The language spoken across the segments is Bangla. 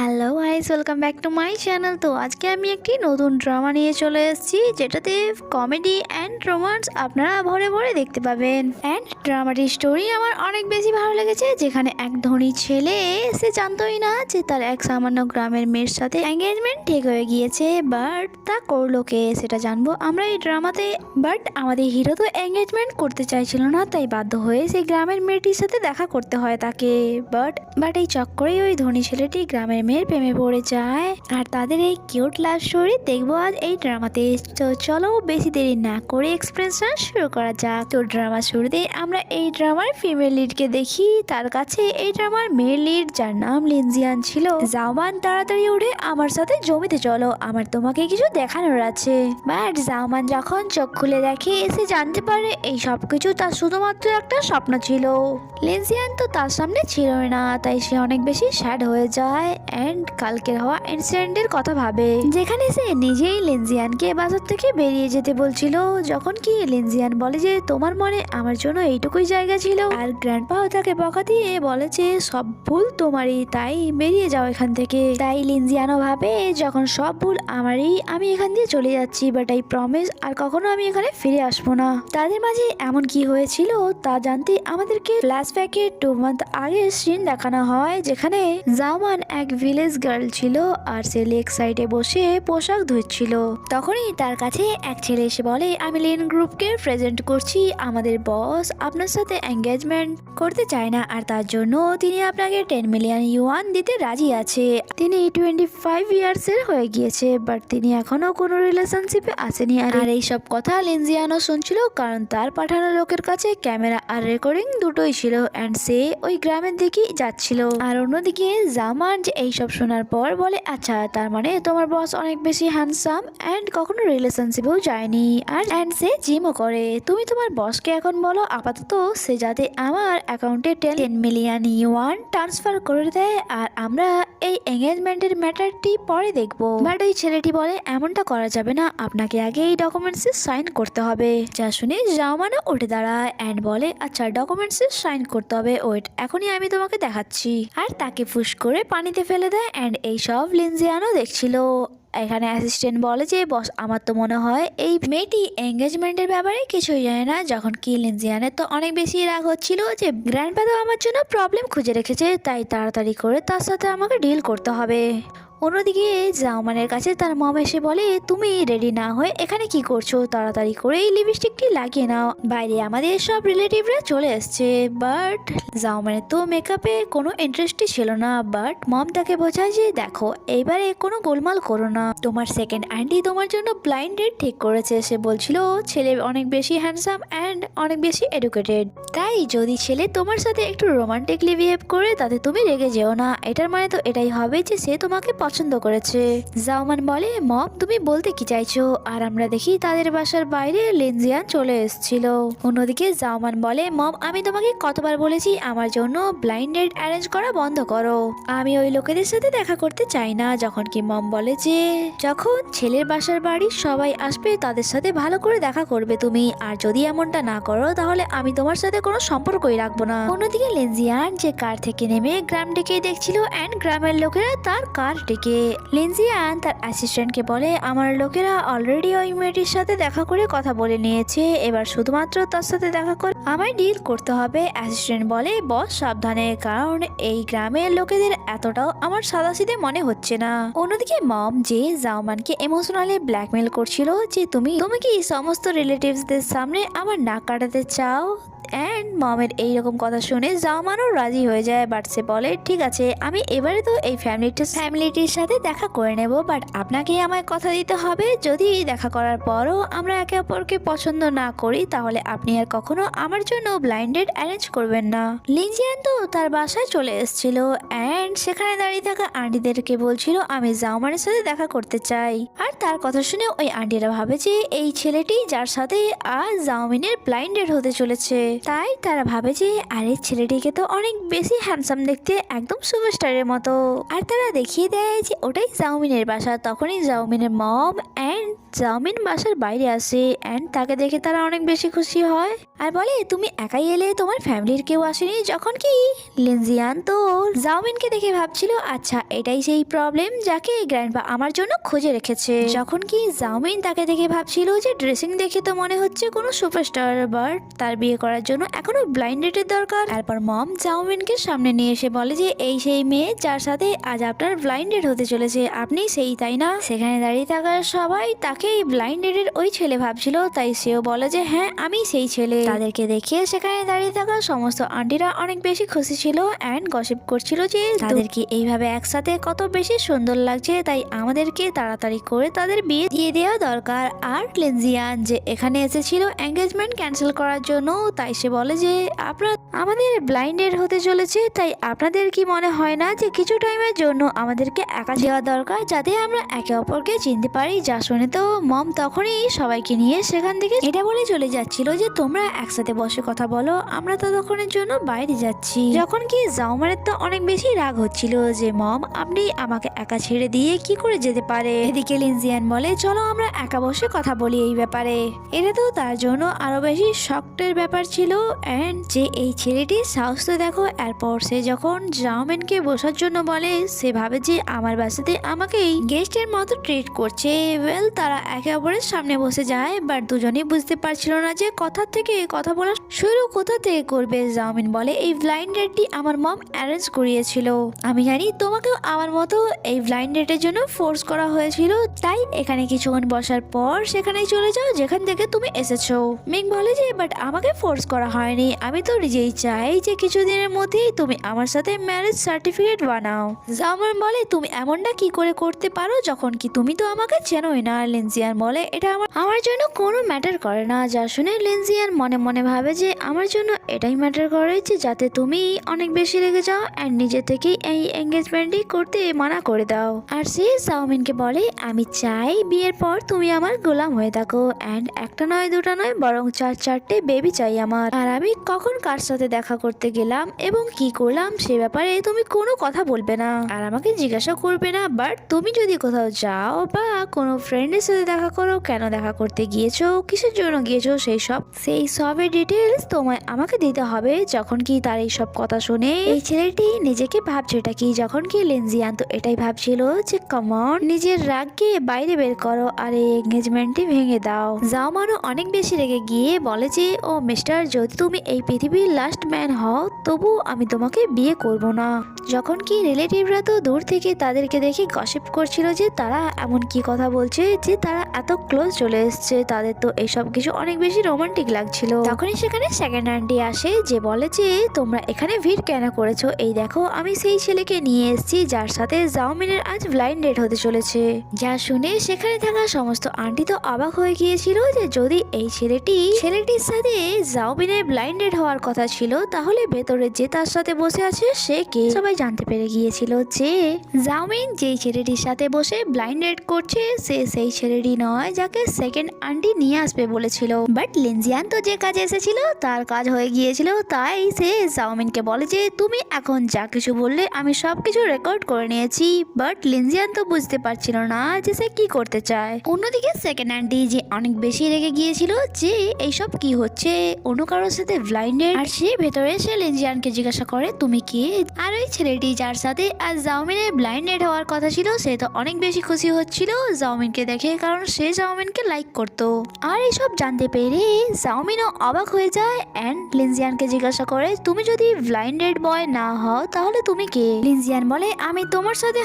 Hello guys, welcome back to my channel. তো আজকে আমি একটি নতুন ড্রামা নিয়ে চলে এসেছি, যেটাতে কমেডি অ্যান্ড রোমান্স আপনারা ভরে ভরে দেখতে পাবেন। অ্যান্ড ড্রামাটির স্টোরি আমার অনেক বেশি ভালো লেগেছে, যেখানে এক ধনী ছেলে সে জানতোই না যে তার এক সামান্য গ্রামের মেয়ের সাথে এঙ্গেজমেন্ট ঠিক হয়ে গিয়েছে। বাট তা করলো কে সেটা জানবো আমরা এই ড্রামাতে। বাট আমাদের হিরো তো এঙ্গেজমেন্ট করতে চাইছিল না, তাই বাধ্য হয়ে সেই গ্রামের মেয়েটির সাথে দেখা করতে হয় তাকে। বাট এই চক্করেই ওই ধনী ছেলেটি গ্রামের মেয়ের প্রেমে পড়ে যায়, আর তাদের এই কিউট লাভ স্টোরি দেখবো আজ এই ড্রামাতে। তো চলো বেশি দেরি না করে এক্সপ্রেশন শুরু করা যাক। তো ড্রামা শুরুতে আমরা এই ড্রামার ফিমেল লিডকে দেখি। তার কাছে এই ড্রামার মেল লিড, যার নাম লিনজিয়ান ছিল। জাওমান, তাড়াতাড়ি উঠে আমার সাথে জমিতে চলো, আমার তোমাকে কিছু দেখানোর আছে। বাট জাওমান যখন চোখ খুলে দেখে, এসে জানতে পারে এই সবকিছু তার শুধুমাত্র একটা স্বপ্ন ছিল। লিনজিয়ান তো তার সামনে ছিল না, তাই সে অনেক বেশি স্যাড হয়ে যায় এন্ড কালকের হওয়া ইনসিডেন্টের কথা ভাবে, যেখানে সে নিজেই লিনজিয়ানকে বাজার থেকে বেরিয়ে যেতে বলছিল। যখন কি লিনজিয়ান বলে যে তোমার মনে আমার জন্য এইটুকুই জায়গা ছিল, আর গ্র্যান্ডপাও তাকে বকা দিয়ে বলে যে সব ভুল তোমারই, তাই বেরিয়ে যাও এখান থেকে। তাই লিনজিয়ানও ভাবে যখন সব ভুল আমারই, আমি এখান দিয়ে চলে যাচ্ছি, বাট আই প্রমিস আর কখনো আমি এখানে ফিরে আসবো না। তাদের মাঝে এমন কি হয়েছিল তা জানতে আমাদেরকে ফ্ল্যাশব্যাকে 2 মান্থ আগে সিন দেখানো হয়, যেখানে জাওমান এক ভিলেজ গার্ল ছিল আর সে লেক সাইডে বসে পোশাক ধুচ্ছিল। তখনই তার কাছে এক ছেলে এসে বলে, আমি লিন গ্রুপকে প্রেজেন্ট করছি, আমাদের বস আপনার সাথে এঙ্গেজমেন্ট করতে চায় না, আর তার জন্য তিনি আপনাকে 10 মিলিয়ন ইউয়ান দিতে রাজি আছে। তিনি 25 ইয়ার্স এর হয়ে গিয়েছে, বাট তিনি এখনো কোনো রিলেশনশিপে আসেনি। আর এইসব কথা লিনজিয়ানও শুনছিল, কারণ তার পাঠানো লোকের কাছে ক্যামেরা আর রেকর্ডিং দুটোই ছিল, এন্ড সে ওই গ্রামের দিকেই যাচ্ছিল। আর অন্যদিকে জামান যে এইসব শোনার পর বলে, আচ্ছা তার মানে তোমার বস অনেক বেশি হ্যান্ডসাম এন্ড কখনো রিলেশনশিপেও যায়নি, আর এন্ড সে জিমও করে। তুমি তোমার বসকে এখন বলো আপাতত সে যাতে আমার অ্যাকাউন্টে 10 মিলিয়ন ইউয়ান ট্রান্সফার করে দেয়, আর আমরা এই এঙ্গেজমেন্টের ম্যাটারটি পরে দেখবো। বাট ওই ছেলেটি বলে এমনটা করা যাবে না, আপনাকে আগে এই ডকুমেন্টসে সাইন করতে হবে। যা শুনে জামানও উঠে দাঁড়ায় এন্ড বলে, আচ্ছা ডকুমেন্টসে সাইন করতে হবে, ওয়েট এখনই আমি তোমাকে দেখাচ্ছি। আর তাকে ফুস করে পানিতে ফেলে দেয় এন্ড এইসব লিনজিয়ানও দেখছিল। এখানে অ্যাসিস্ট্যান্ট বলে যে বস আমার তো মনে হয় এই মেয়েটি এঙ্গেজমেন্টের ব্যাপারে কিছুই জানে না। যখন কি লিনজিয়ানের তো অনেক বেশি রাগ হচ্ছিল যে গ্র্যান্ডপা তো আমার জন্য প্রবলেম খুঁজে রেখেছে, তাই তাড়াতাড়ি করে তার সাথে আমাকে ডিল করতে হবে। অন্যদিকে জাওমানের কাছে তার মম এসে বলে, তুমি রেডি না হয়ে এখানে কি করছো, তাড়াতাড়ি করে এই লিপস্টিকটি লাগিয়ে নাও, বাইরে আমাদের সব রিলেটিভরা চলে এসছে। বাট জাওমানের তো মেকআপে কোনো ইন্টারেস্টই ছিল না, বাট মম তাকে বোঝায় যে দেখো এইবারে কোনো গোলমাল করো না, তোমার সেকেন্ড আন্টি তোমার জন্য ব্লাইন্ড ডেট ঠিক করেছে। সে বলছিল ছেলে অনেক বেশি হ্যান্ডসাম অ্যান্ড অনেক বেশি এডুকেটেড, তাই যদি ছেলে তোমার সাথে একটু রোমান্টিকলি বিহেভ করে তাতে তুমি রেগে যেও না, এটার মানে তো এটাই হবে যে সে তোমাকে পছন্দ করেছে। জাওমান বলে, মম তুমি বলতে কি চাইছো? আর আমরা দেখি তাদের বাসার বাইরে লিনজিয়ান চলে এসেছিল। অন্যদিকে জাওমান বলে, মম আমি তোমাকে কতবার বলেছি আমার জন্য ব্লাইন্ড ডেট অ্যারেঞ্জ করা বন্ধ করো, আমি ওই লোকেদের সাথে দেখা করতে চাই না। যখন কি মম বলে যে যখন ছেলের বাসার বাড়ির সবাই আসবে তাদের সাথে ভালো করে দেখা করবে তুমি, আর যদি এমনটা না করো তাহলে আমি তোমার সাথে কোনো সম্পর্কই রাখবো না। অন্যদিকে লিনজিয়ান যে কার থেকে নেমে গ্রাম ডেকে দেখছিল এন্ড গ্রামের লোকেরা তার কার ডেকে। লিনজিয়ান তার অ্যাসিস্ট্যান্টকে বলে, আমার লোকেরা অলরেডি ওই মেয়েটির সাথে দেখা করে কথা বলে নিয়েছে, এবার শুধুমাত্র তার সাথে দেখা করে আমায় ডিল করতে হবে। অ্যাসিস্ট্যান্ট বলে, বস সাবধানে, কারণ এই গ্রামের লোকেদের এতটাও আমার সাদাসিধে মনে হচ্ছে না। অন্যদিকে মম যে জাওমানকে ইমোশনালি ব্ল্যাকমেল করছিল যে তুমি কি সমস্ত রিলেটিভসদের সামনে আমার নাক কাটাতে চাও, অ্যান্ড মমের এইরকম কথা শুনে জাওমানও রাজি হয়ে যায়। বাট সে বলে, ঠিক আছে আমি এবারে তো এই ফ্যামিলিটির সাথে দেখা করে নেব, বাট আপনাকে আমায় কথা দিতে হবে যদি দেখা করার পরও আমরা একে অপরকে পছন্দ না করি তাহলে আপনি আর কখনো আমার জন্য ব্লাইন্ড ডেট অ্যারেঞ্জ করবেন না। লিনজিয়ান তো তার বাসায় চলে এসেছিল অ্যান্ড সেখানে দাঁড়িয়ে থাকা আন্টিদেরকে বলছিল আমি জাওমানের সাথে দেখা করতে চাই। আর তার কথা শুনে ওই আন্টিরা ভাবে যে এই ছেলেটি যার সাথে আজ জাওমিনের ব্লাইন্ড ডেট হতে চলেছে। তাই তারা ভাবে যে আরে ছেলেটিকে তো অনেক বেশি হ্যান্ডসাম দেখতে, একদম সুপারস্টারের মতো। আর তারা দেখিয়ে দেয় যে ওটাই জাউমিনের বাসা। তখনই জাউমিনের মম অ্যান্ড জাউমিন বাসার বাইরে আসে অ্যান্ড তাকে দেখে তারা অনেক বেশি খুশি হয় আর বলে তুমি একাই এলে, তোমার ফ্যামিলির কেউ আসেনি। যখন কি লিনজিয়ান তো জাউমিনকে দেখে ভাবছিল আচ্ছা এটাই সেই প্রবলেম যাকে গ্র্যান্ডপা আমার জন্য খুঁজে রেখেছে। যখন কি জাউমিন তাকে দেখে ভাবছিল যে ড্রেসিং দেখে তো মনে হচ্ছে কোনো সুপারস্টার, বাট তার বিয়ে করার জন্য এখনো ব্লাইন্ড ডেটের দরকার। তারপর মম জাউমিনকে সামনে নিয়ে এসে বলে যে এই সেই মেয়ে যার সাথে আজ আপনার ব্লাইন্ড ডেট হতে চলেছে, আপনি সেই তাই না? সেখানে দাঁড়িয়ে থাকা সবাই তাকে ব্লাইন্ড ডেটের ওই ছেলে ভাবছিল, তাই সেও বলে যে হ্যাঁ আমি সেই ছেলে। তাদেরকে দেখে সেখানে দাঁড়িয়ে থাকা সমস্ত আন্টিরা অনেক বেশি খুশি ছিল অ্যান্ড গসিপ করছিল যে তাদেরকে এইভাবে একসাথে কত বেশি সুন্দর লাগছে, তাই আমাদেরকে তাড়াতাড়ি করে তাদের বিয়ে দিয়ে দেওয়া দরকার। আর লিনজিয়ান যে এখানে এসেছিল এঙ্গেজমেন্ট ক্যান্সেল করার জন্য, তাই সে বলে যে আপনার আমাদের ব্লাইন্ডেড হতে চলেছে, তাই আপনাদের কি মনে হয় না যে কিছু টাইমের জন্য আমাদেরকে একা যাওয়া দরকার যাতে আমরা একে অপরকে চিনতে পারি? যা শুনে তো মম তখনই সবাইকে নিয়ে সেখান থেকে এটা বলে চলে যাচ্ছিল যে তোমরা একসাথে বসে কথা বলো, আমরা ততক্ষণের জন্য বাইরে যাচ্ছি। যখন কি জাউমানের তো অনেক বেশি রাগ হচ্ছিল যে মম আপনি আমাকে একা ছেড়ে দিয়ে কি করে যেতে পারে। এদিকে লিনজিয়ান বলে চলো আমরা একা বসে কথা বলি এই ব্যাপারে। এটা তো তার জন্য আরো বেশি শক্টের ব্যাপার ছিল এন্ড যে এই ছেলেটির সাহস তো দেখো। এরপর সে যখন জাউমিনকে বসার জন্য বলে সে ভাবে যে আমার বাসাতে আমাকেই গেস্টের মতো ট্রিট করছে। ওয়েল তারা একে অপরের সামনে বসে যায়, বাট দুজনেই বুঝতে পারছিল না যে কথা থেকে কথা বলা শুরু কোথা থেকে করবে। জাউমিন বলে এই ব্লাইন্ড ডেটটি আমার মম অ্যারেঞ্জ করিয়েছিল, আমি জানি তোমাকেও আমার মতো এই ব্লাইন্ড ডেটের জন্য ফোর্স করা হয়েছিল, তাই এখানে কিছুক্ষণ বসার পর সেখানেই চলে যাও যেখান থেকে তুমি এসেছো। মিং বলে যে বাট আমাকে ফোর্স করা হয়নি, আমি তো নিজেই চাই যে কিছুদিনের মধ্যেই তুমি আমার সাথে ম্যারেজ সার্টিফিকেট বানাও। জাউমিন বলে তুমি এমনটা কি করে করতে পারো যখন কি তুমি তো আমাকে চেনোই না। লিনজিয়ান বলে এটা আমার জন্য কোনো ম্যাটার করে না। যা শুনে লিনজিয়ান মনে মনে ভাবে যে আমার জন্য এটাই ম্যাটার করে যে যাতে তুমি অনেক বেশি রেগে যাও অ্যান্ড নিজে থেকেই এই এঙ্গেজমেন্টই করতে মানা করে দাও। আর সে জাউমিনকে বলে আমি চাই বিয়ের পর তুমি আমার গোলাম হয়ে থাকো অ্যান্ড একটা নয় দুটা নয় বরং চারটে বেবি চাই আমার। আর আমি কখন কার সাথে দেখা করতে গেলাম এবং কি করলাম সে ব্যাপারে তুমি কোনো কথা বলবে না আর আমাকে জিজ্ঞাসা করবে না, বাট তুমি যদি কোথাও যাও বা কোনো ফ্রেন্ডের সাথে দেখা করো, কেন দেখা করতে গিয়েছো, কিসের জন্য গিয়েছো, সেই সবের ডিটেলস তোমায় আমাকে দিতে হবে। যখন কি তার এই সব কথা শুনে এই ছেলেটি নিজেকে ভাবছে এটা কি। যখন কি লিনজিয়ান তো এটাই ভাবছিল যে কমন নিজের রাগকে বাইরে বের করো আর এই এঙ্গেজমেন্টটি ভেঙে দাও। জাউমানও অনেক বেশি রেগে গিয়ে বলে যে ও মিস্টার যদি তুমি এই পৃথিবীর লাস্ট ম্যান হও তবু আমি তোমাকে বিয়ে করব না। যখন কি রিলেটিভরা তো দূর থেকে তাদেরকে দেখে গসিপ করছিল যে তারা এমন কি কথা বলছে যে তারা এত ক্লোজ চলে এসছে, তাদের তো এইসব কিছু অনেক বেশি রোমান্টিক লাগছিল। তখনই সেখানে সেকেন্ড আন্টি আসে যে বলে যে তোমরা এখানে ভিড় কেন করেছো, এই দেখো আমি সেই ছেলেকে নিয়ে এসেছি যার সাথে জাউমিনের আজ ব্লাইন্ড ডেট হতে চলেছে। যা শুনে সেখানে থাকা সমস্ত আন্টি তো অবাক হয়ে গিয়েছিল যে যদি এই ছেলেটির সাথে জাউমিনের ব্লাইন্ড ডেট হওয়ার কথা ছিল তাহলে ভেতরে যে তার সাথে বসে আছে সে কে। সবাই জানতে পেরে গিয়েছিল যে জাউমিন যেই ছেলেটির সাথে বসে ব্লাইন্ড ডেট করছে সে সেই ছেলেটি নয় যাকে সেকেন্ড আন্টি নিয়ে আসবে বলেছিল। বাট লিনজিয়ান তো যে কাজে এসেছিল তার কাজ হয়ে গিয়েছিল, তাই সে জাউমিনকে বলে যে তুমি এখন যা কিছু বললে আমি সবকিছু রেকর্ড করে নিয়েছি। বাট লিনজিয়ান তো বুঝতে পারছিল না যে সে কি করতে চায়। অন্যদিকে সেকেন্ড আন্টি যে অনেক বেশি রেগে গিয়েছিল যে এইসব কি হচ্ছে, অন্য কারোর সাথে ব্লাইন্ডেড। আর সে ভেতরে এসে লিনজিয়ানকে জিজ্ঞাসা করে তুমি কে। আর ওই ছেলেটি যার সাথে আজ জাউমিনের ব্লাইন্ডেড হওয়ার কথা ছিল সে তো অনেক বেশি খুশি হচ্ছিল জাউমিনকে দেখে, কারণ সে জাউমিনকে লাইক করতো। আর এইসব জানতে পেরে জাউমিনও অবাক হয়ে যায় অ্যান্ড লিনজিয়ানকে জিজ্ঞাসা করে তুমি যদি ব্লাইন্ডেড বয় না হও তাহলে তুমি কে। লিনজিয়ান বলে আমি তোমার সাথে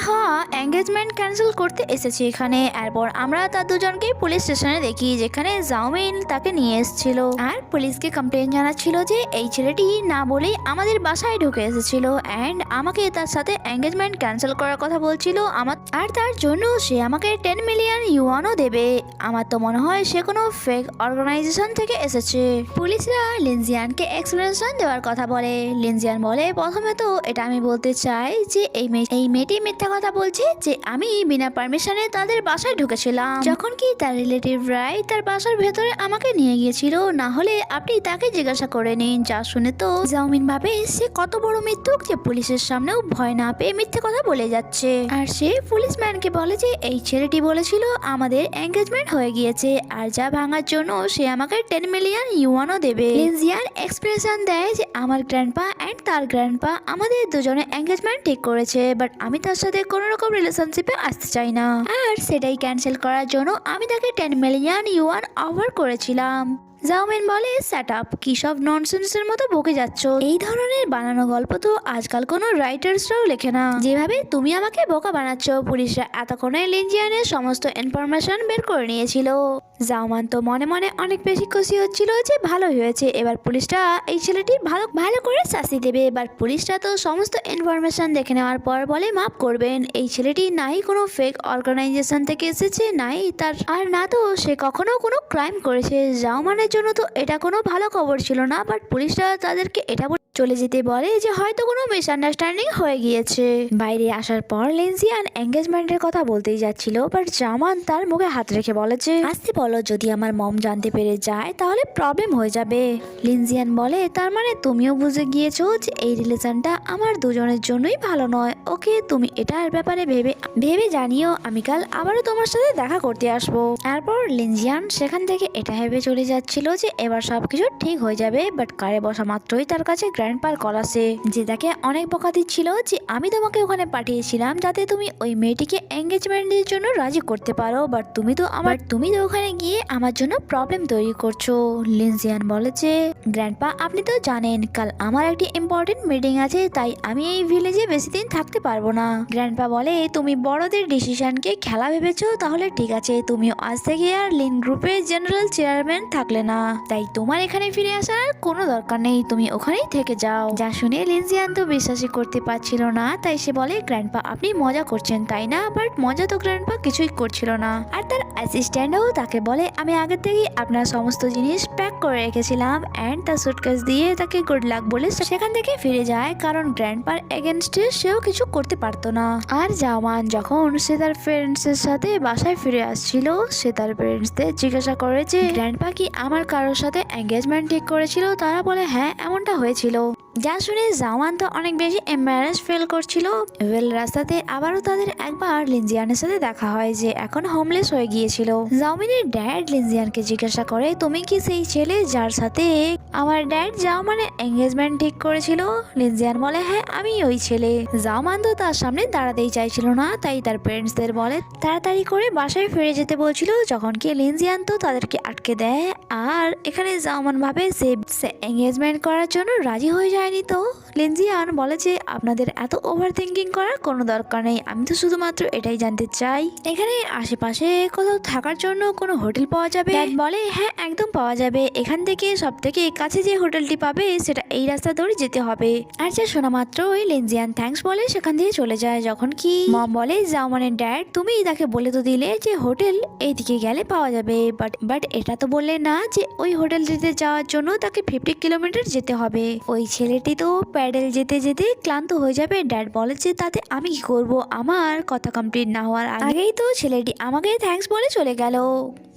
এঙ্গেজমেন্ট ক্যান্সেল করতে এসেছি এখানে। এরপর আমরা তার দুজনকে পুলিশ স্টেশনে দেখি যেখানে জাউমিন তাকে নিয়ে এসেছিল আর পুলিশকে কমপ্লেন জানাচ্ছিল যে এই ছেলেটি না বলেই আমাদের বাসায় ঢুকে এসেছিল অ্যান্ড আমাকে তার সাথে এঙ্গেজমেন্ট ক্যান্সেল করার কথা বলছিল আমার, আর তার জন্য সে আমাকে 10 মিলিয়ন ইউয়ানও দেবে। আমার তো মনে হয় সে কোনো ফেক অর্গানাইজেশন থেকে এসেছে। পুলিশরা লিনজিয়ানকে এক্সপ্লেনেশন দেওয়ার কথা বলে। লিনজিয়ান বলে প্রথমে তো এটা আমি বলতে চাই যে এই মেয়েটি মিথ্যা কথা বলছে যে আমি বিনা পারমিশনে তাদের বাসায় ঢুকেছিলাম, যখন কি তার রিলেটিভরাই তার বাসার ভেতরে আমাকে নিয়ে গিয়েছিল, না হলে আপনি তাকে তাকে জিজ্ঞাসা করে নিন। যা শুনে তো জাউমিন ভাবে সে কত বড় মিথ্যুক যে পুলিশের সামনেও ভয় না পেয়ে মিথ্যে কথা বলে যাচ্ছে। আর সে পুলিশম্যানকে বলে যে এই ছেলেটি বলেছিল আমাদের এঙ্গেজমেন্ট হয়ে গিয়েছে আর যা ভাঙার জন্য সে আমাকে 10 মিলিয়ন ইউয়ানও দেবে। লিনজিয়ান এক্সপ্রেশন দেয় যে আমার গ্র্যান্ডপা এন্ড তার গ্র্যান্ডপা আমাদের দুজনে এঙ্গেজমেন্ট ঠিক করেছে, বাট আমি তার সাথে কোনো রকম রিলেশনশিপে আসতে চাই না, আর সেটাই ক্যান্সেল করার জন্য আমি তাকে 10 মিলিয়ন ইউয়ান অফার করেছিলাম। জাউমিন বলে সেট আপ, কি সব ননসেন্সের মতো বকে যাচ্ছ, এই ধরনের বানানো গল্প তো আজকাল কোনো রাইটার্সরাও লেখে না। যেভাবে তুমি আমাকে বোকা বানাচ্ছ, পুলিশরা এতক্ষণে লিনজিয়ানের সমস্ত ইনফরমেশন বের করে নিয়েছিল। জাউমান তো মনে মনে অনেক বেশি খুশি হচ্ছিল যে ভালো হয়েছে, এবার পুলিশরা এই ছেলেটির ভালো ভালো করে শাস্তি দেবে। এবার পুলিশরা তো সমস্ত ইনফরমেশন দেখে নেওয়ার পর বলে মাফ করবেন, এই ছেলেটি নাই কোনো ফেক অর্গানাইজেশন থেকে এসেছে, নাই তার আর না তো সে কখনো কোনো ক্রাইম করেছে। জাউমানের জন্য তো এটা কোনো ভালো খবর ছিল না, বাট পুলিশরা তাদেরকে এটা চলে যেতে বলে যে হয়তো কোনো মিসআন্ডারস্ট্যান্ডিং হয়ে গিয়েছে। বাইরে আসার পর লিনজিয়ান এঙ্গেজমেন্টের কথা বলতেই যাচ্ছিল, বাট জামান তার মুখে হাত রেখে বলে যে আসতে বলো, যদি আমার মম জানতে পেরে যায় তাহলে প্রবলেম হয়ে যাবে। লিনজিয়ান বলে তার মানে তুমিও বুঝে গিয়েছো যে এই রিলেশনটা আমার দুজনের জন্যই ভালো নয়। ওকে, তুমি এটার ব্যাপারে ভেবে জানিও, আমি কাল আবারও তোমার সাথে দেখা করতে আসবো। তারপর লিনজিয়ান সেখান থেকে এটা ভেবে চলে যাচ্ছিল যে এবার সবকিছু ঠিক হয়ে যাবে, বাট কারে বসা মাত্রই তার কাছে গ্র্যান্ডপার কল আসে, যে তাকে অনেক বকা দিচ্ছিল যে আমি তোমাকে ওখানে পাঠিয়েছিলাম যাতে তুমি ওই মেয়েটিকে এঙ্গেজমেন্টের জন্য রাজি করতে পারো, বাট তুমি তো ওখানে গিয়ে আমার জন্য প্রবলেম তৈরি করছো। লিনজিয়ান বলে যে গ্র্যান্ডপা আপনি তো জানেন কাল আমার একটি ইম্পর্টেন্ট মিটিং আছে, তাই আমি এই ভিলেজে বেশি দিন থাকতে পারবো না। গ্র্যান্ডপা বলে তুমি বড়দের ডিসিশনকে খেলা ভেবেছো, তাহলে ঠিক আছে, তুমি আজ থেকে আর লিন গ্রুপের জেনারেল চেয়ারম্যান থাকলে না, তাই তোমার এখানে ফিরে আসার কোনো দরকার নেই, তুমি ওখানেই থেকে যাও। যা শুনে লিনজিয়ান তো বিশ্বাসই করতে পারছিল না, তাই সে বলে গ্র্যান্ডপা আপনি মজা করছেন তাই না? বাট মজা তো গ্র্যান্ডপা কিছুই করছিল না। আর তার অ্যাসিস্ট্যান্টও তাকে বলে আমি আগে থেকেই আপনার সমস্ত জিনিস প্যাক করে রেখেছিলাম, অ্যান্ড তার সুটকেস দিয়ে তাকে গুড লাক বলে সেখান থেকে ফিরে যায়, কারণ গ্র্যান্ডপার এগেনস্টে সেও কিছু করতে পারতো না। আর জামান যখন সে তার ফ্রেন্ডসের সাথে বাসায় ফিরে আসছিল, সে তার ফ্রেন্ডসদের জিজ্ঞাসা করে যে গ্র্যান্ডপা কি আমার কারোর সাথে এঙ্গেজমেন্ট ঠিক করেছিল? তারা বলে হ্যাঁ এমনটা হয়েছিল। যা শুনে জামান তো অনেক বেশি এম্বারাস ফিল করছিল। রাস্তাতে আবারও তাদের একবার লিনজিয়ানের সাথে দেখা হয়, যে এখন হোমলেস হয়ে গিয়েছিল। জাউমিনের ড্যাড লিনজিয়ানকে জিজ্ঞাসা করে তুমি কি সেই ছেলে যার সাথে আমার ড্যাড জাউমানের এঙ্গেজমেন্ট ঠিক করেছিল? লিনজিয়ান বলে হ্যাঁ আমি ওই ছেলে। জাউমান তো তার সামনে দাঁড়াতেই চাইছিল না, তাই তার পেরেন্টসদের বলে তাড়াতাড়ি করে বাসায় ফিরে যেতে বলছিল, যখন কি লিনজিয়ান তো তাদেরকে আটকে দেয়। আর এখানে জাউমান ভাবে সে এঙ্গেজমেন্ট করার জন্য রাজি হয়ে যায়নি। তো লিনজিয়ান বলে যে আপনাদের এত ওভার থিঙ্কিং করার কোনো দরকার নেই, আমি তো শুধুমাত্র এটাই জানতে চাই এখানে আশেপাশে কোথাও থাকার জন্য কোনো হোটেল পাওয়া যাবে? ড্যাড বলে হ্যাঁ একদম পাওয়া যাবে, এখান থেকে সব থেকে কাছে যে হোটেলটি পাবে সেটা এই রাস্তা ধরে যেতে হবে। আর যা শোনা মাত্র ওই লিনজিয়ান থ্যাঙ্কস বলে সেখান দিয়ে চলে যায়, যখন কি মম বলে জাউমানের ড্যাড তুমি তাকে বলে তো দিলে যে হোটেল এইদিকে গেলে পাওয়া যাবে, বাট এটা তো বললে না যে ওই হোটেলটিতে যাওয়ার জন্য তাকে 50 কিলোমিটার যেতে হবে। ওই ছেলেটি তো প্যাডেল যেতে যেতে ক্লান্ত হয়ে যাবে। ড্যাড বলে যে তাতে আমি কি করব, আমার কথা কমপ্লিট না হওয়ার আগেই তো ছেলেটি আমাকে থ্যাঙ্কস বলে চলে গেল।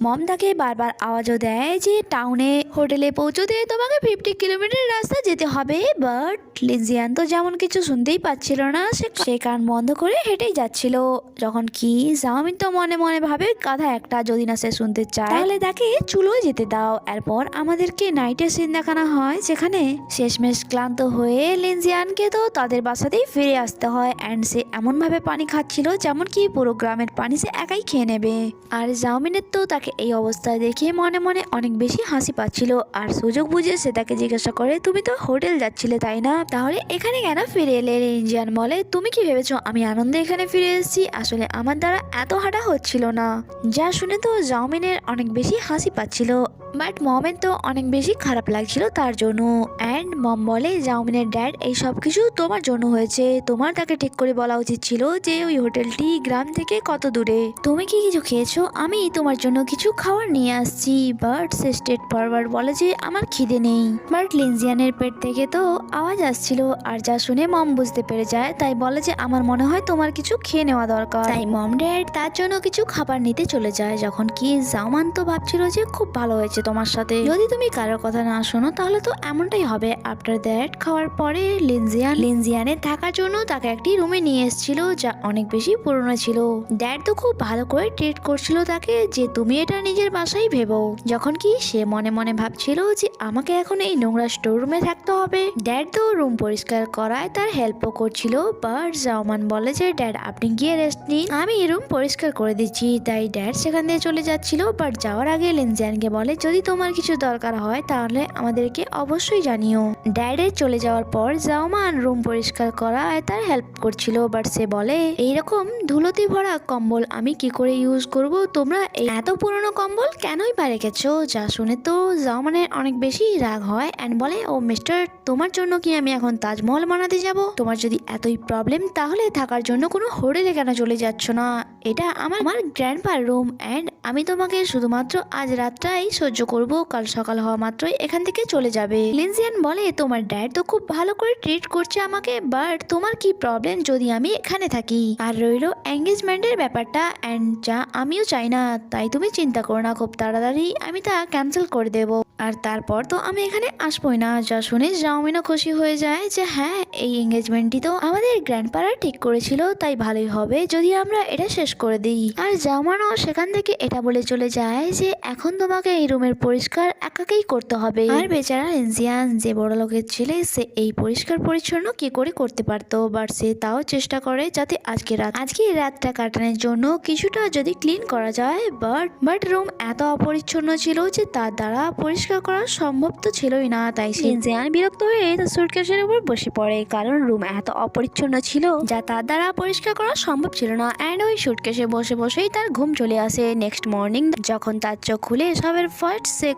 মম তাকে বারবার আওয়াজও দেয় যে টাউনে হোটেলে পৌঁছতে তোমাকে 50 কিলোমিটার রাস্তা যেতে হবে, বাট লিনজিয়ান তো যেমন কিছু শুনতেই পাচ্ছিল না, সে কান বন্ধ করে হেঁটেই যাচ্ছিল। যখন কি জাউমিন তো মনে মনে ভাবে গাধা একটা, যদি না সে শুনতে চায় তাহলে তাকে চুলো যেতে দাও। এরপর আমাদেরকে নাইটের সিন দেখানো হয়, যেখানে শেষমেশ ক্লান্ত হয়ে লিনজিয়ানকে তো তাদের বাসাতেই ফিরে আসতে হয়, অ্যান্ড সে এমন ভাবে পানি খাচ্ছিল যেমন কি পুরো গ্রামের পানি সে একাই খেয়ে নেবে। আর জাউমিনের তো তাকে এই অবস্থায় দেখে মনে মনে অনেক বেশি হাসি পাচ্ছিল। আর সুযোগ বুঝে সে তাকে জিজ্ঞাসা করে তুমি তো হোটেল যাচ্ছিলে তাই না, তাহলে এখানে কেন ফিরে এলে? লিনজিয়ান বলে তুমি কি ভেবেছো আমি আনন্দে এখানে ফিরে এসেছি? আসলে আমার দ্বারা এত হাঁটা হচ্ছিল না। যা শুনে তো জাউমিনের অনেক বেশি হাসি পাচ্ছিল, বাট মমের তো অনেক বেশি খারাপ লাগছিল তার জন্য। অ্যান্ড মম বলে জাউমিনের ড্যাড এই সব কিছু তোমার জন্য হয়েছে, তোমার তাকে ঠিক করে বলা উচিত ছিল যে ওই হোটেলটি গ্রাম থেকে কত দূরে। তুমি কি কিছু খেয়েছো? আমি তোমার জন্য কিছু খাবার নিয়ে আসছি। বাট সে স্ট্রেট ফরওয়ার্ড বলে যে আমার খিদে নেই। বাট লিনজিয়ানের পেট থেকে তো আওয়াজ আসছিল, আর যা শুনে মম বুঝতে পেরে যায়, তাই বলে যে আমার মনে হয় তোমার কিছু খেয়ে নেওয়া দরকার। তাই মম ড্যাড তার জন্য কিছু খাবার নিতে চলে যায়, যখন কি জাউমান তো ভাবছিল যে খুব ভালো হয়েছে হচ্ছে তোমার সাথে। যদি তুমি কারোর কথা না শোনো তাহলে তো এমনটাই হবে। আফটার দ্যাট খাওয়ার পরে লিনজিয়ানের থাকার জন্য তাকে একটি রুমে নিয়ে এসেছিল যা অনেক বেশি পুরনো ছিল। ড্যাড তো খুব ভালো করে ট্রিট করছিল তাকে, যে তুমি এটা নিজের বাসায় ভেবো। যখন কি সে মনে মনে ভাবছিল যে আমাকে এখন এই নোংরা স্টোর রুমে থাকতে হবে। ড্যাড তো রুম পরিষ্কার করায় তার হেল্পও করছিল, বাট জাওমান বলে যে ড্যাড আপনি গিয়ে রেস্ট নিন, আমি এই রুম পরিষ্কার করে দিচ্ছি। তাই ড্যাড সেখান দিয়ে চলে যাচ্ছিল, বাট যাওয়ার আগে লিনজিয়ানকে বলে যদি তোমার কিছু দরকার হয় তাহলে আমাদেরকে অবশ্যই জানিও। ড্যাডের চলে যাওয়ার পর জাওমান রুম পরিষ্কার করায় তার হেল্প করছিল, বাট সে বলে এইরকম ধুলোতে ভরা কম্বল আমি কি করে ইউজ করব, তোমরা এত পুরনো কম্বল কেনই বা রেখেছো। যা শুনে তো জাওমানের অনেক বেশি রাগ হয় অ্যান্ড বলে ও মিস্টার, তোমার জন্য কি আমি এখন তাজমহল বানাতে যাব? তোমার যদি এতই প্রবলেম তাহলে থাকার জন্য কোনো হোটেলে কেন চলে যাচ্ছ না? এটা আমার গ্র্যান্ডপার রুম অ্যান্ড আমি তোমাকে শুধুমাত্র আজ রাতটাই সহ্য করব, কাল সকাল হওয়া মাত্রই এখান থেকে চলে যাবে। লিনজিয়ান বলে তোমার ড্যাড তো খুব ভালো করে ট্রিট করছে আমাকে, বাট তোমার কি প্রবলেম যদি আমি এখানে থাকি? আর রইলো এঙ্গেজমেন্টের ব্যাপারটা অ্যান্ড যা আমিও চাই না, তাই তুমি চিন্তা করো না, খুব তাড়াতাড়ি আমি তা ক্যান্সেল করে দেবো আর তারপর তো আমি এখানে আসবোই না। যা শুনে জাওমিনও খুশি হয়ে যায় যে হ্যাঁ এই এঙ্গেজমেন্টটি তো আমাদের গ্র্যান্ডপারা ঠিক করেছিল, তাই ভালোই হবে যদি আমরা এটা শেষ করে দিই। আর জাওমানও সেখান থেকে এটা বলে চলে যায় যে এখন তোমাকে এই রুমের পরিষ্কার একাকেই করতে হবে। আর বেচারা লিনজিয়ান যে বড় লোকের ছেলে, সে এই পরিষ্কার পরিচ্ছন্ন কি করে করতে পারতো, বাট সে তাও চেষ্টা করে যাতে আজকে রাতটা কাটানোর জন্য কিছুটা যদি ক্লিন করা যায়। বাট রুম এত অপরিচ্ছন্ন ছিল যে তার দ্বারা পরিষ্কার করা সম্ভব তো ছিলই না। তাই লিনজিয়ান বিরক্ত হয়ে তার সুটকেসের উপর বসে পড়ে, কারণ রুম এত অপরিচ্ছন্ন ছিল যা তার দ্বারা পরিষ্কার করা সম্ভব ছিল না। অ্যান্ড ওই সুটকেসে বসে বসেই তার ঘুম চলে আসে। নেক্সট মর্নিং যখন তার চোখ খুলে সবের ফার্স্ট সে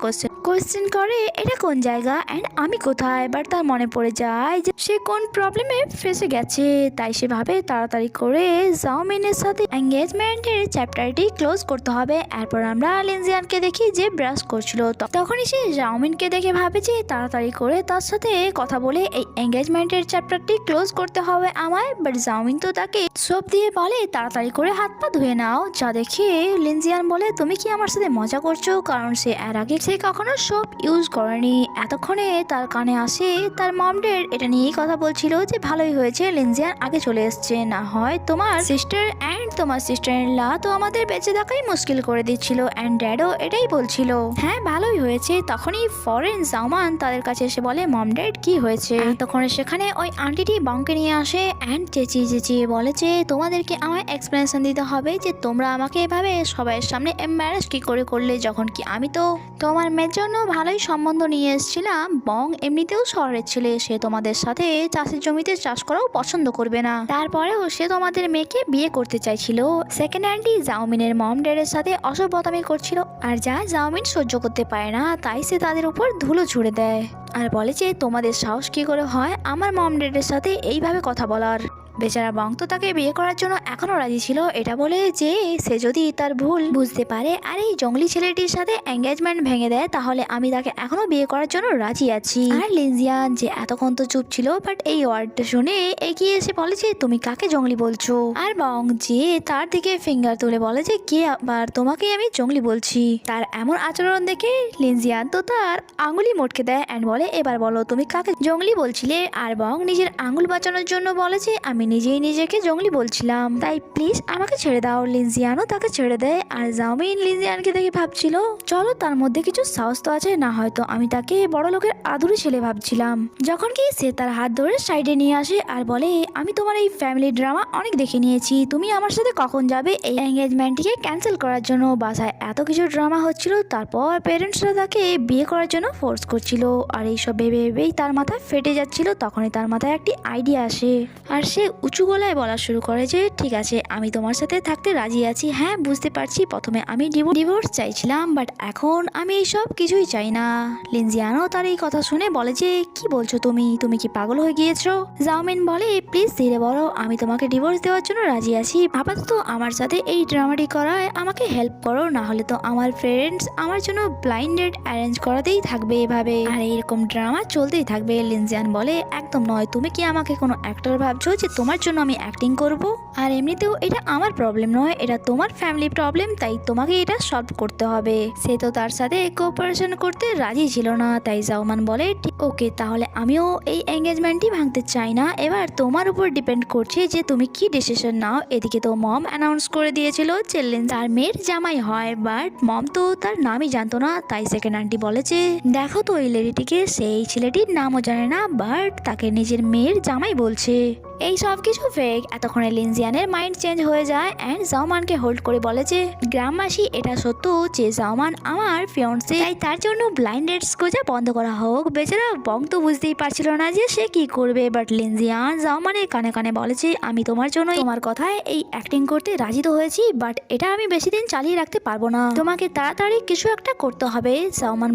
কোশ্চেন করে এটা কোন জায়গা অ্যান্ড আমি কোথায়। বাট তার মনে পড়ে যায় যে সে কোন প্রবলেমে ফেসে গেছে, তাই সে ভাবে তাড়াতাড়ি করে জাওমিনের সাথে এঙ্গেজমেন্টের চ্যাপ্টারটি ক্লোজ করতে হবে। এরপর আমরা লিনজিয়ানকে দেখি যে ব্রাশ করছিল, তখনই সে জাওমিনকে দেখে ভাবে যে তাড়াতাড়ি করে তার সাথে কথা বলে এই এঙ্গেজমেন্টের চ্যাপ্টারটি ক্লোজ করতে হবে আমায়। বাট জাওমিন তো তাকে সোপ দিয়ে বলে তাড়াতাড়ি করে হাত পা ধুয়ে নাও। যা দেখে লিনজিয়ান বলে তুমি কি আমার সাথে মজা করছো, কারণ সে এর আগে সে কখনো সোপ ইউজ করেনি। এতক্ষণে তার কানে আসে তার মম ড্যাড এটা নিয়েই কথা বলছিল যে ভালোই হয়েছে লিনজিয়ান আগে চলে এসছে, না হয় তোমার সিস্টার অ্যান্ড তোমার সিস্টার ইন ল তো আমাদের বেঁচে থাকাই মুশকিল করে দিচ্ছিল। অ্যান্ড ড্যাডও এটাই বলছিল। হ্যাঁ ভালোই হয়েছে। তখনই ফরেন জাওমান তাদের কাছে এসে বলে মম ড্যাড কি হয়েছে। তখন সেখানে ওই আন্টিটি বংকে নিয়ে আসে অ্যান্ড চেঁচিয়ে বলে যে তোমাদেরকে আমায় এক্সপ্লেনেশন দিতে হবে যে তোমরা আমাকে এভাবে সবাইয়ের সামনে এম্বারাস কি করে করলে, যখন কি আমি তো তোমার মেয়ের জন্য ভালোই সম্বন্ধ নিয়ে এসেছিলাম। বং এমনিতেও শহরের ছেলে, সে তোমাদের সাথে চাষের জমিতে চাষ করাও পছন্দ করবে না, তারপরেও সে তোমাদের মেয়েকে বিয়ে করতে চাইছিল। সেকেন্ড আন্টি জাওমিনের মম ড্যাডের সাথে অসভ্যতামি করছিল, আর যা জাওমিন সহ্য করতে পারে না তাই সে তাদের উপর ধুলো ছুড়ে দেয় আর বলে যে তোমাদের সাহস কি করে হয় আমার মম ড্যাডের সাথে এইভাবে কথা বলার। বেচারা বং তো তাকে বিয়ে করার জন্য এখনো রাজি ছিল, এটা বলে যে সে যদি তার ভুল বুঝতে পারে আর এই জঙ্গলি ছেলেটির সাথে এঙ্গেজমেন্ট ভেঙে দেয় তাহলে আমি তাকে এখনো বিয়ে করার জন্য রাজি আছি। আর লিনজিয়ান যে এতক্ষণ তো চুপ ছিল, বাট এই ওয়ার্ডটা শুনে এগিয়ে এসে বলে যে তুমি কাকে জঙ্গলি বলছো। আর বং যে তার দিকে ফিঙ্গার তুলে বলে যে কে আবার তোমাকে আমি জঙ্গলি বলছি। তার এমন আচরণ দেখে লিনজিয়ান তো তার আঙুলি মটকে দেয় অ্যান্ড বলে এবার বলো তুমি কাকে জঙ্গলি বলছিলে। আর বং নিজের আঙুল বাঁচানোর জন্য বলে যে আমি নিজেই নিজেকে জঙ্গলি বলছিলাম, তাই প্লিজ আমাকে ছেড়ে দাও। লিনজিয়ানও তাকে ছেড়ে দেয়। আর জাওমিন লিনজিয়ানকে দেখে ভাবছিল চলো তার মধ্যে কিছু সাহস তো আছে, না হয়তো আমি তাকে বড় লোকের আদুরে ছেলে ভাবছিলাম। যখন কি সে তার হাত ধরে সাইডে নিয়ে আসে আর বলে আমি তোমার এই ফ্যামিলি ড্রামা অনেক দেখে নিয়েছি, তুমি আমার সাথে কখন যাবে এই এঙ্গেজমেন্টটিকে ক্যান্সেল করার জন্য। বাসায় এত কিছু ড্রামা হচ্ছিল, তারপর পেরেন্টসরা তাকে বিয়ে করার জন্য ফোর্স করছিল, আর এইসব ভেবেই তার মাথা ফেটে যাচ্ছিল। তখনই তার মাথায় একটি আইডিয়া আসে আর সে উঁচু গলায় বলা শুরু করে যে ঠিক আছে আমি তোমার সাথে থাকতে রাজি আছি। হ্যাঁ বুঝতে পারছি প্রথমে আমি ডিভোর্স চাইছিলাম, বাট এখন আমি এইসব কিছুই চাই না। লিনজিয়ানও তার এই কথা শুনে বলে যে কি বলছো তুমি কি পাগল হয়ে গিয়েছো। জাওমিন বলে প্লিজ ধীরে বলো, আমি তোমাকে ডিভোর্স দেওয়ার জন্য রাজি আছি, আপাতত আমার সাথে এই ড্রামাটি করায় আমাকে হেল্প করো, না হলে তো আমার ফ্রেন্ডস আমার জন্য ব্লাইন্ড ডেট অ্যারেঞ্জ করাতেই থাকবে এভাবে, আর এইরকম ড্রামা চলতেই থাকবে। লিনজিয়ান বলে একদম নয়, তুমি কি আমাকে কোনো অ্যাক্টর ভাবছো যে তোমার তোমার জন্য আমি অ্যাক্টিং করব? আর এমনিতেও এটা আমার প্রবলেম নয়, এটা তোমার ফ্যামিলি প্রবলেম, তাই তোমাকে এটা সলভ করতে হবে। সে তো তার সাথে কোঅপারেশন করতে রাজি ছিল না, তাই জাওমান বলে ওকে, তাহলে আমিও এই এঙ্গেজমেন্টই ভাঙতে চাই না। এবার তোমার উপর ডিপেন্ড করছে যে তুমি কি ডিসিশন নাও। এদিকে তো মম অ্যানাউন্স করে দিয়েছিল যে তার মেয়ের জামাই হয়, বাট মম তো তার নামই জানতো না। তাই সেকেন্ড আন্টি বলেছে দেখো তো এই লেডিটিকে, সেই ছেলেটির নামও জানে না, বাট তাকে নিজের মেয়ের জামাই বলছে। এই সব কিছু ফেক। এতক্ষণে লিনজিয়ানের মাইন্ড চেঞ্জ হয়ে যায় অ্যান্ড জাওমানকে হোল্ড করে বলে যে গ্রামবাসী এটা সত্য যে জাওমান আমার ফিয়ন্সে, তাই তার জন্য ব্লাইন্ড ডেটস খোঁজা বন্ধ করা হোক। বেচারা বং তো বুঝতেই পারছিল না যে সে কি করবে, বাট লিনজিয়ান জাওমানের কানে কানে বলেছে আমি তোমার জন্য তোমার কথায় এই অ্যাক্টিং করতে রাজি তো হয়েছি, বাট এটা আমি বেশি দিন চালিয়ে রাখতে পারবো না, তোমাকে তাড়াতাড়ি কিছু একটা করতে হবে। জাওমান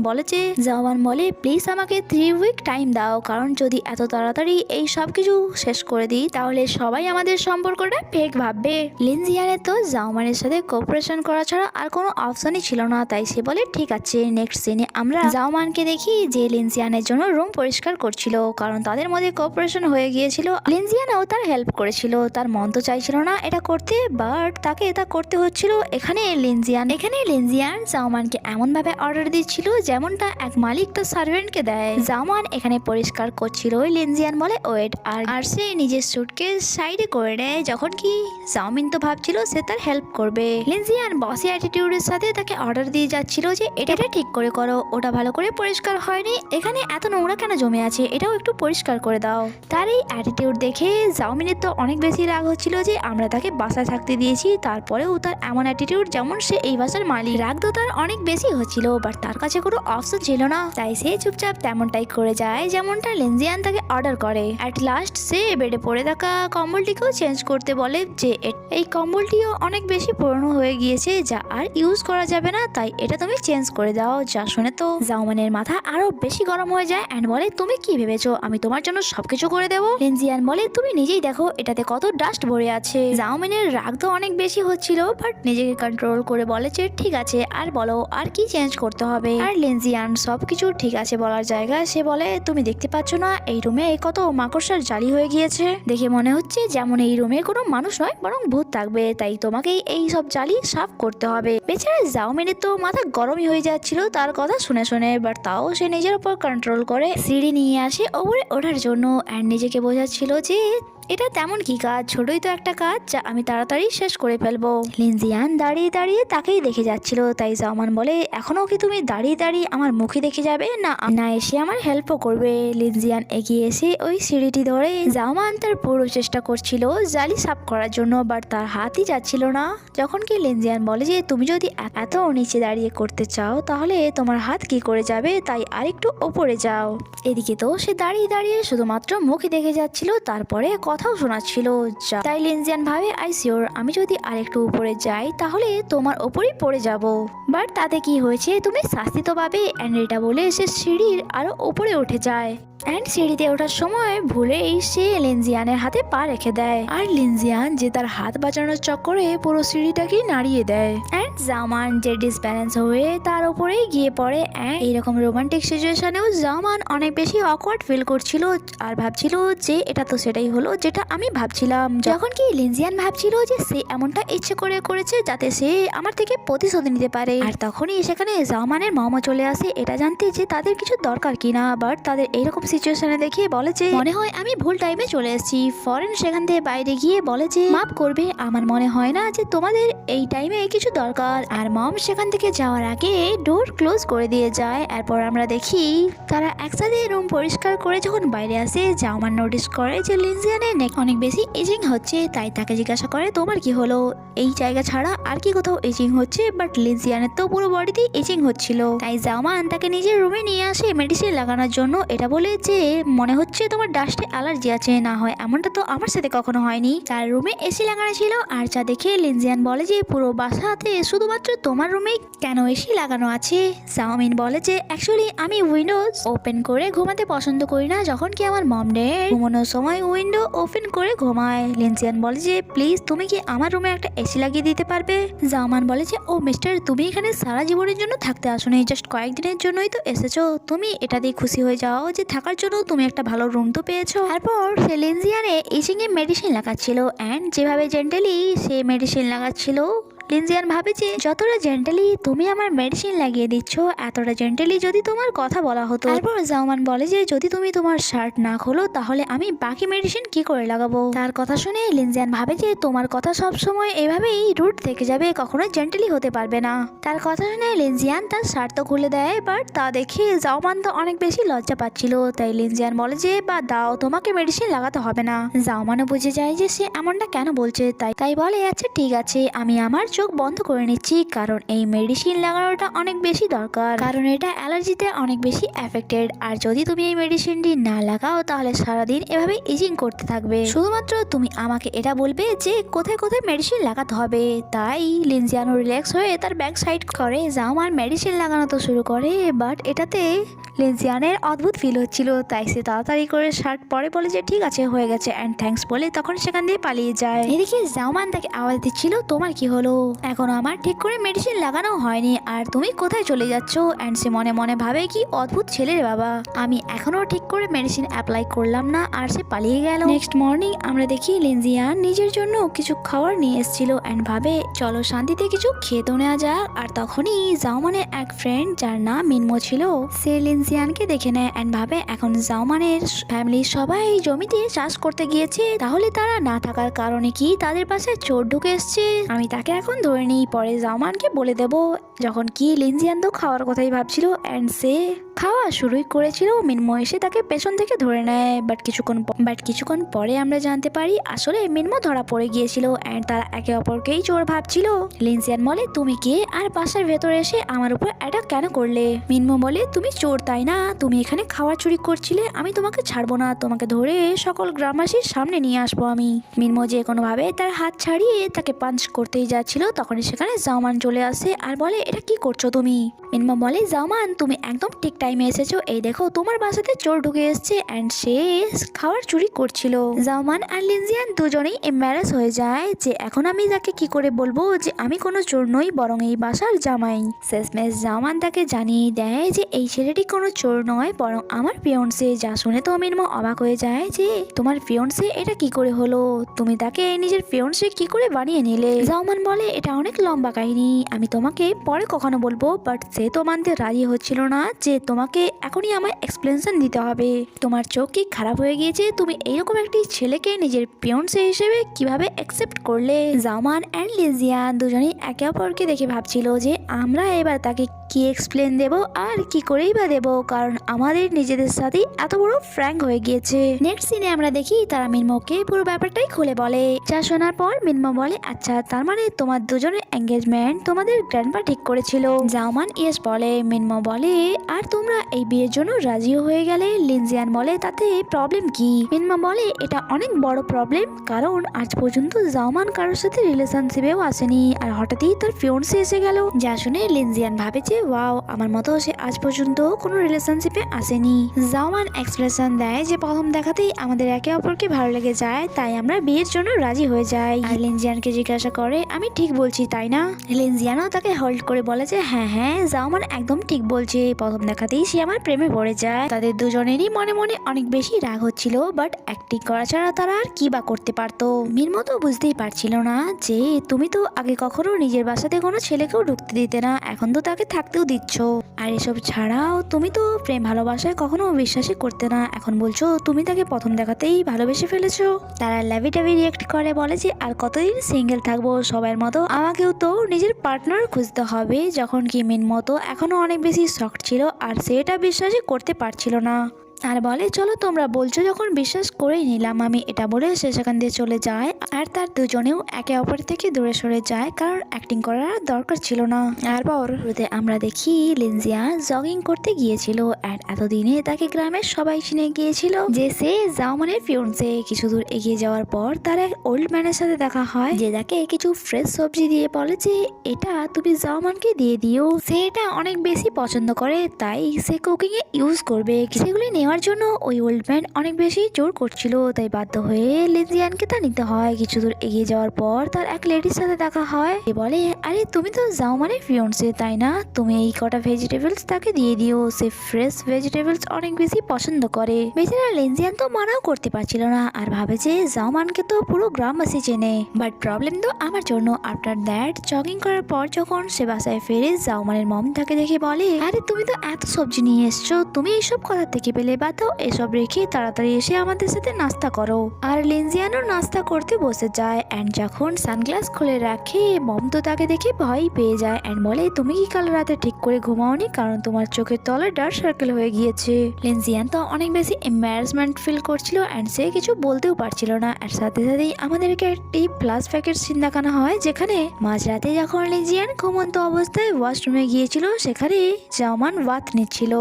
বলে প্লিজ আমাকে 3 উইক টাইম দাও, কারণ যদি এত তাড়াতাড়ি এই সব কিছু শেষ করে দিই তাহলে সবাই আমাদের সম্পর্কটা ফেক ভাববে। লিনজিয়ানের তো জাওমানের সাথে কোঅপারেশন করা ছাড়া আর কোনো অপশনই ছিল না, তাই সে বলে ঠিক আছে। নেক্সট সিনে আমরা জাওমানকে দেখি যে লিনজিয়ানের জন্য রুম পরিষ্কার করছিল, কারণ তাদের মধ্যে কোঅপারেশন হয়ে গিয়েছিল। লিনজিয়ানও তার হেল্প করেছিল, তার মন তো চাইছিল না এটা করতে, বাট তাকে এটা করতে হচ্ছিল। এখানে লিনজিয়ান জাওমানকে এমন ভাবে অর্ডার দিচ্ছিল যেমনটা এক মালিক তার সার্ভেন্টকে দেয়। জাওমান এখানে পরিষ্কার করছিল, লিনজিয়ান বলে ওয়েট, আর সে নিজের সুটকেস সাইডে করে নেয়, যখন কি জাওমিন তো ভাবছিল সে তার হেল্প করবে। লিনজিয়ান বসি অ্যাটিটিউডের সাথে তাকে অর্ডার দিয়ে যাচ্ছিল যে এটা ঠিক করে করো, ওটা ভালো করে পরিষ্কার হয়নি, এখানে এত নোংরা কেন জমে আছে, এটাও একটু পরিষ্কার করে দাও। তার এই অ্যাটিটিউড দেখে জাওমিনের তো অনেক বেশি রাগ হচ্ছিল যে আমরা তাকে বাসায় থাকতে দিয়েছি, তারপরেও তার এমন অ্যাটিটিউড যেমন সে এই বাসার মালিক। রাগ তো তার অনেক বেশি হচ্ছিল, বাট তার কাছে কোনো অপশন ছিল না, তাই সে চুপচাপ তেমনটাই করে যায় যেমনটা লিনজিয়ান তাকে অর্ডার করে। অ্যাট লাস্ট সে বেডে পড়ে থাকা কম্বলটিকেও চেঞ্জ করতে বলে যে এই কম্বলটিও অনেক বেশি পুরনো হয়ে গিয়েছে, যা আর ইউজ করা যাবে না, তাই এটা তুমি চেঞ্জ করে দাও। যা শুনে তো জাওমানের মাথা আরো বেশি গরম হয়ে যায় অ্যান্ড বলে তুমি কি ভেবেছো আমি তোমার জন্য সবকিছু করে দেবো? লিনজিয়ান বলে তুমি নিজেই দেখো এটাতে কত ডাস্ট ভরে আছে। জাওমানের রাগ তো অনেক বেশি হচ্ছিল, বাট নিজেকে কন্ট্রোল করে বলে যে ঠিক আছে আর বলো আর কি চেঞ্জ করতে হবে। আর লিনজিয়ান সবকিছু ঠিক আছে বলার জায়গায় সে বলে তুমি দেখতে পাচ্ছ না এই রুমে কত মাকড়সার জালি হয়ে গিয়েছে, দেখে মনে হচ্ছে যেমন এই রুমে কোনো মানুষ নয় বরং ভূত থাকবে, তাই তোমাকে এই সব জালি সাফ করতে হবে। বেচারা জাওমিনের তো মাথা গরমই হয়ে যাচ্ছিল তার কথা শুনে, বাট তাও সে নিজের উপর কন্ট্রোল করে সিঁড়ি নিয়ে আসে ওপরে ওঠার জন্য অ্যান্ড নিজেকে বোঝাচ্ছিল যে এটা তেমন কি কাজ, ছোটই তো একটা কাজ যা আমি তাড়াতাড়ি শেষ করে ফেলবো। লিনজিয়ান দাঁড়িয়ে দাঁড়িয়ে তাকেই দেখে যাচ্ছিল, তাই জাওমান বলে এখনো কি তুমি দাঁড়িয়ে দাঁড়িয়ে আমার মুখে দেখে যাবে, না এসে আমার হেল্পও করবে। লিনজিয়ান এগিয়ে এসে ওই সিঁড়িটি ধরে জাওমান তার পুরো চেষ্টা করছিল জালি সাফ করার জন্য, বাট তার হাতই যাচ্ছিল না। যখন কি লিনজিয়ান বলে যে তুমি যদি এত নিচে দাঁড়িয়ে করতে চাও তাহলে তোমার হাত কি করে যাবে, তাই আরেকটু ওপরে যাও। এদিকে তো সে দাঁড়িয়ে দাঁড়িয়ে শুধুমাত্র মুখে দেখে যাচ্ছিল, তারপরে কথাও শোনাচ্ছিল। তাই লিনজিয়ান ভাবে আই শিওর আমি যদি আরেকটু উপরে যাই তাহলে তোমার ওপরেই পড়ে যাব, বাট তাতে কি হয়েছে তুমি শাস্তি তো পাবে। অ্যান্ড এটা বলে সে সিঁড়ির আরো উপরে উঠে যায় অ্যান্ড সিঁড়িতে ওঠার সময় ভুলেই সে লিনজিয়ানের হাতে পা রেখে দেয়, আর লিনজিয়ান যে তার হাত বাঁচানোর চক্করে পুরো সিঁড়িটাকে নাড়িয়ে দেয় অ্যান্ড জাওমান যে ডিসব্যালেন্স হয়ে তার উপরেই গিয়ে পড়ে। অ্যান্ড এইরকম রোমান্টিক সিচুয়েশনেও জাওমান অনেক বেশি অকওয়ার্ড ফিল করছিল আর ভাবছিল যে এটা তো সেটাই হলো যেটা আমি ভাবছিলাম। যখন কি লিনজিয়ান ভাবছিল যে সে এমনটা ইচ্ছে করে করেছে যাতে সে আমার থেকে প্রতিশোধ নিতে পারে, আর তখনই সেখানে জাওমানের মামা চলে আসে এটা জানতে যে তাদের কিছু দরকার কিনা, বাট তাদের এইরকম সিচুয়েশনে দেখিয়ে বলে যে মনে হয় আমি ভুল টাইমে চলে এসেছি। ফরেন সেখান থেকে বাইরে গিয়ে বলে যে মাফ করবে আমার মনে হয় না যে তোমাদের এই টাইমে কিছু দরকার, আর মম সেখান থেকে যাওয়ার আগে ডোর ক্লোজ করে দিয়ে যায়। এরপর আমরা দেখি তারা একসাথে রুম পরিষ্কার করে যখন বাইরে আসে জাওমান নোটিস করে যে লিনজিয়ানের নেক অনেক বেশি ইচিং হচ্ছে, তাই তাকে জিজ্ঞাসা করে তোমার কি হলো, এই জায়গা ছাড়া আর কি কোথাও ইচিং হচ্ছে, বাট লিনজিয়ানের তো পুরো বডিতেই ইচিং হচ্ছিল। তাই জাওমান তাকে নিজের রুমে নিয়ে আসে মেডিসিন লাগানোর জন্য, এটা বলে যে মনে হচ্ছে তোমার ডাস্টে অ্যালার্জি আছে, না হয় এমনটা তো আমার সাথে কখনো হয়নি। তার রুমে এসি লাগানো ছিল, আর যা দেখে লিনজিয়ান বলে যে পুরো বাসাতে শুধুমাত্র তোমার রুমে কেন এসি লাগানো আছে। জাওমিন বলে যে অ্যাকচুয়ালি আমি উইন্ডোজ ওপেন করে ঘুমাতে পছন্দ করি না, যখন কি আমার মম ড্যাড ঘুমানোর সময় উইন্ডো ওপেন করে ঘুমায়। লিনজিয়ান বলে যে প্লিজ তুমি কি আমার রুমে একটা এসি লাগিয়ে দিতে পারবে। জাওমান বলে যে ও মিস্টার তুমি এখানে সারা জীবনের জন্য থাকতে আসোনি, জাস্ট কয়েকদিনের জন্যই তো এসেছো, তুমি এটা দিয়ে খুশি হয়ে যাও যে থাকার থাকার জন্য তুমি একটা ভালো রুম তো পেয়েছো। তারপর সে লিনজিয়ানে ইচিং এ মেডিসিন লাগাচ্ছিল অ্যান্ড যেভাবে জেন্টালি সে মেডিসিন লাগাচ্ছিল লিনজিয়ান ভাবে যে যতটা জেন্টালি তুমি আমার মেডিসিন লাগিয়ে দিচ্ছ এতটা জেন্টালি যদি তোমার কথা বলা হতো। তারপর জাওমান বলে যে যদি তুমি তোমার শার্ট না খোলো তাহলে আমি বাকি মেডিসিন কি করে লাগাবো। তার কথা শুনে লিনজিয়ান ভাবে যে তোমার কথা সব সময় এভাবেই রুট থেকে যাবে, কখনো জেন্টালি হতে পারবে না। তার কথা শুনে লিনজিয়ান তার শার্ট তো খুলে দেয়, বাট তা দেখে জাওমান তো অনেক বেশি লজ্জা পাচ্ছিল। তাই লিনজিয়ান বলে যে বা দাও, তোমাকে মেডিসিন লাগাতে হবে না। জাওমানও বুঝে যায় যে সে এমনটা কেন বলছে, তাই বলে আচ্ছা ঠিক আছে, আমি আমার চোখ বন্ধ করে নিচ্ছি, কারণ এই মেডিসিন লাগানোটা অনেক বেশি দরকার, কারণ এটা অ্যালার্জিতে অনেক বেশি এফেক্টেড। আর যদি তুমি এই মেডিসিনটি না লাগাও তাহলে সারাদিন এভাবে ইচিং করতে থাকবে। শুধুমাত্র তুমি আমাকে এটা বলবে যে কোথায় কোথায় মেডিসিন লাগাতে হবে। তাই লিনজিয়ানো রিল্যাক্স হয়ে তার ব্যাক সাইড করে জাওমান মেডিসিন লাগানো তো শুরু করে, বাট এটাতে লিনজিয়ানের অদ্ভুত ফিল হচ্ছিল। তাই সে তাড়াতাড়ি করে শার্ট পরে বলে যে ঠিক আছে হয়ে গেছে অ্যান্ড থ্যাঙ্কস বলে তখন সেখান দিয়ে পালিয়ে যায়। এদিকে জাওমান তাকে আওয়াজ দিচ্ছিল তোমার কি হলো, এখনো আমার ঠিক করে মেডিসিন লাগানো হয়নি আর তুমি কোথায় চলে যাচ্ছ। অ্যান্ড সে মনে মনে ভাবে কি অদ্ভুত ছেলে রে বাবা, আমি এখনো ঠিক করে মেডিসিন অ্যাপ্লাই করলাম না আর সে পালিয়ে গেল। নেক্সট মর্নিং আমরা দেখি লিনজিয়ান নিজের জন্য কিছু খাবার নিয়ে এসেছিল অ্যান্ড ভাবে চলো শান্তিতে কিছু খেতে নেওয়া যাক। আর তখনই জাওমানের এক ফ্রেন্ড যার নাম মিনমো ছিল সে লিনজিয়ানকে দেখে নেয় অ্যান্ড ভাবে এখন জাওমানের ফ্যামিলির সবাই জমিতে চাষ করতে গিয়েছে, তাহলে তারা না থাকার কারণে কি তাদের পাশে চোর ঢুকে এসছে, আমি তাকে এখন ধরে নিই, পরে জাওমানকে বলে দেব। যখন কি লিনজিয়ান তো খাওয়ার কথাই ভাবছিল অ্যান্ড সে খাওয়া শুরুই করেছিল, মিনমো এসে তাকে পেছন থেকে ধরে নেয়। বাট কিছুক্ষণ পরে আমরা জানতে পারি আসলে মিনমো ধরা পড়ে গিয়েছিল অ্যান্ড তারা একে অপরকেই চোর ভাবছিল। লিনজিয়ান বলে তুমি কে আর বাসার ভেতরে এসে আমার উপর অ্যাটাক কেন করলে। মিনমো বলে তুমি চোর তাই না, তুমি এখানে খাওয়া চুরি করছিলে, আমি তোমাকে ছাড়বো না, তোমাকে ধরে সকল গ্রামবাসীর সামনে নিয়ে আসবো আমি। মিনমো যে কোনোভাবে তার হাত ছাড়িয়ে তাকে পাঞ্চ করতেই যাচ্ছিল তখনই সেখানে জাওমান চলে আসে আর বলে এটা কি করছো তুমি। মিনমো বলে জাওমান তুমি একদম ঠিক টাইমে এসেছো, এই দেখো তোমার বাসাতে চোর ঢুকে এসছে অ্যান্ড সে খাবার চুরি করছিল। জাওমান আর লিনজিয়ান দুজনেই এম্বারাস হয়ে যায় যে এখন আমি তাকে কি করে বলবো যে আমি কোনো চোর নই বরং এই বাসার জামাই। শেষমেশ জাওমান তাকে জানিয়ে দেয় যে এই ছেলেটি কোনো চোর নয় বরং আমার ফিয়ন্সে। যা শুনে তো মিনমো অবাক হয়ে যায় যে তোমার ফিয়ন্সে এটা কি করে হলো, তুমি তাকে নিজের ফিয়ন্সে কি করে বানিয়ে নিলে। জাওমান বলে এটা অনেক লম্বা কাহিনী, আমি তোমাকে পরে কখনো বলবো, বাট সে তো মানতে রাজি হচ্ছিল না যে তোমাকে এখনই আমায় এক্সপ্লেনেশন দিতে হবে। তোমার চোখ কি খারাপ হয়ে গিয়েছে, তুমি এইরকম একটি ছেলেকে নিজের ফিয়ন্সে হিসেবে কিভাবে অ্যাকসেপ্ট করলে। জাওমান অ্যান্ড লিনজিয়ান দুজনেই একে অপরকে দেখে ভাবছিল যে আমরা এবার তাকে কি এক্সপ্লেন দেব আর কি করেই বা দেব, কারণ আমাদের নিজেদের সাথে এত বড় ফ্র্যাঙ্ক হয়ে গিয়েছে। নেক্সট সিনে আমরা দেখি তারা মিনমোকে পুরো ব্যাপারটাই খুলে বলে। যা শোনার পর মিনমো বলে আচ্ছা তার মানে তোমার দুজনের এঙ্গেজমেন্ট তোমাদের গ্র্যান্ডপা ঠিক করেছিল। জাওমান ইয়েস বলে। মিনমো বলে আর তোমরা এই বিয়ের জন্য রাজিও হয়ে গেলে। লিনজিয়ান বলে তাতে প্রবলেম কি। মিনমো বলে এটা অনেক বড় প্রবলেম, কারণ আজ পর্যন্ত জাওমান কারোর সাথে রিলেশনশিপেও আসেনি আর হঠাৎই তার ফিয়ন্সে এসে গেল। যা শুনে লিনজিয়ান ভাবে যে ওয়াও, আমার মতো সে আজ পর্যন্ত কোনো রিলেশনশিপে আসেনি। জাওমান এক্সপ্রেশন দেয় যে প্রথম দেখাতেই আমাদের একে অপরকে ভালো লেগে যায়, তাই আমরা বিয়ের জন্য রাজি হয়ে যাই। আর লিনজিয়ানকে জিজ্ঞাসা করে আমি ঠিক বলছি তাই না। লিনজিয়ানও তাকে হোল্ড করে বলে যে হ্যাঁ হ্যাঁ জাওমান একদম ঠিক বলছে, প্রথম দেখাতেই সে আমার প্রেমে পড়ে যায়। তাদের দুজনেরই মনে মনে অনেক বেশি রাগ হচ্ছিল, বাট অ্যাক্টিং করা ছাড়া তারা আর কি বা করতে পারতো। মিনমো তো বুঝতেই পারছিল না যে তুমি তো আগে কখনো নিজের বাসাতে কোনো ছেলেকেও ঢুকতে দিতে না, এখন তো তাকে থাকতেও দিচ্ছ। আর এসব ছাড়াও তুমি তো প্রেম ভালোবাসায় কখনো বিশ্বাসই করতে না, এখন বলছো তুমি তাকে প্রথম দেখাতেই ভালোবেসে ফেলেছো। তারা লাভি টাভি রিয়েক্ট করে বলে যে আর কতদিন সিঙ্গেল থাকবো, সবার মতো আমাকেও তো নিজের পার্টনার খুঁজতে হবে। যখন কি মিনমো তো এখনো অনেক বেশি শক্ট ছিল আর সেটা বিশ্বাসই করতে পারছিল না। আর বলে চলো তোমরা বলছো যখন বিশ্বাস করেই নিলাম আমি, এটা বলে সে সেখান দিয়ে চলে যায়। আর তার দুজনেও একে অপর থেকে দূরে সরে যায়, কারণ অ্যাক্টিং করার দরকার ছিল না। তারপর আমরা দেখি লিনজিয়ান জগিং করতে গিয়েছিল আর এতদিনে তাকে গ্রামের সবাই চিনে গিয়েছিল যে সে জাওমানের ফিয়ন্সে। কিছু দূর এগিয়ে যাওয়ার পর তার এক ওল্ড ম্যানের সাথে দেখা হয় যে তাকে কিছু ফ্রেশ সবজি দিয়ে বলে যে এটা তুমি জাওমানকে দিয়ে দিও, সে এটা অনেক বেশি পছন্দ করে তাই সে কুকিং এ ইউজ করবে। সেগুলি নেওয়ার নেওয়ার জন্য ওই ওল্ড ম্যান অনেক বেশি জোর করছিল, তাই বাধ্য হয়ে লিনজিয়ানকে তা নিতে হয়। কিছু দূর এগিয়ে যাওয়ার পর তার এক লেডির সাথে দেখা হয়। সে বলে, আরে তুমি তো জাওমানের ফিয়ন্সে তাই না, তুমি এই কটা ভেজিটেবলস তাকে দিয়ে দিও, সে ফ্রেশ ভেজিটেবলস অনেক বেশি পছন্দ করে। বেচারা লিনজিয়ান তো মানাও করতে পারছিল না আর ভাবে যে জাওমানকে তো পুরো গ্রামবাসী চেনে, বাট প্রবলেম তো আমার জন্য। আফটার দ্যাট জগিং করার পর যখন সে বাসায় ফেরে, জাওমানের মম তাকে দেখে বলে, আরে তুমি তো এত সবজি নিয়ে এসছো, তুমি এইসব কথা থেকে পেলে, বাদ দাও এসব রেখে তাড়াতাড়ি এসে আমাদের সাথে নাস্তা করো। আর লিনজিয়ানও নাস্তা করতে বসে যায় অ্যান্ড যখন সানগ্লাস খুলে রাখে, মম তো তাকে দেখে ভয় পেয়ে যায় অ্যান্ড বলে, তুমি কি কাল রাতে ঠিক করে ঘুমাওনি, কারণ তোমার চোখের তলে ডার্ক সার্কেল হয়ে গিয়েছে। লিনজিয়ান তো অনেক বেশি এম্বারাসমেন্ট ফিল করছিল অ্যান্ড সে কিছু বলতেও পারছিল না। আর সাথে সাথেই আমাদেরকে একটি ফ্ল্যাশব্যাকের সিন দেখানো হয়, যেখানে মাঝরাতে যখন লিনজিয়ান ঘুমন্ত অবস্থায় ওয়াশরুমে গিয়েছিল, সেখানে জাওমান বাথ নিচ্ছিল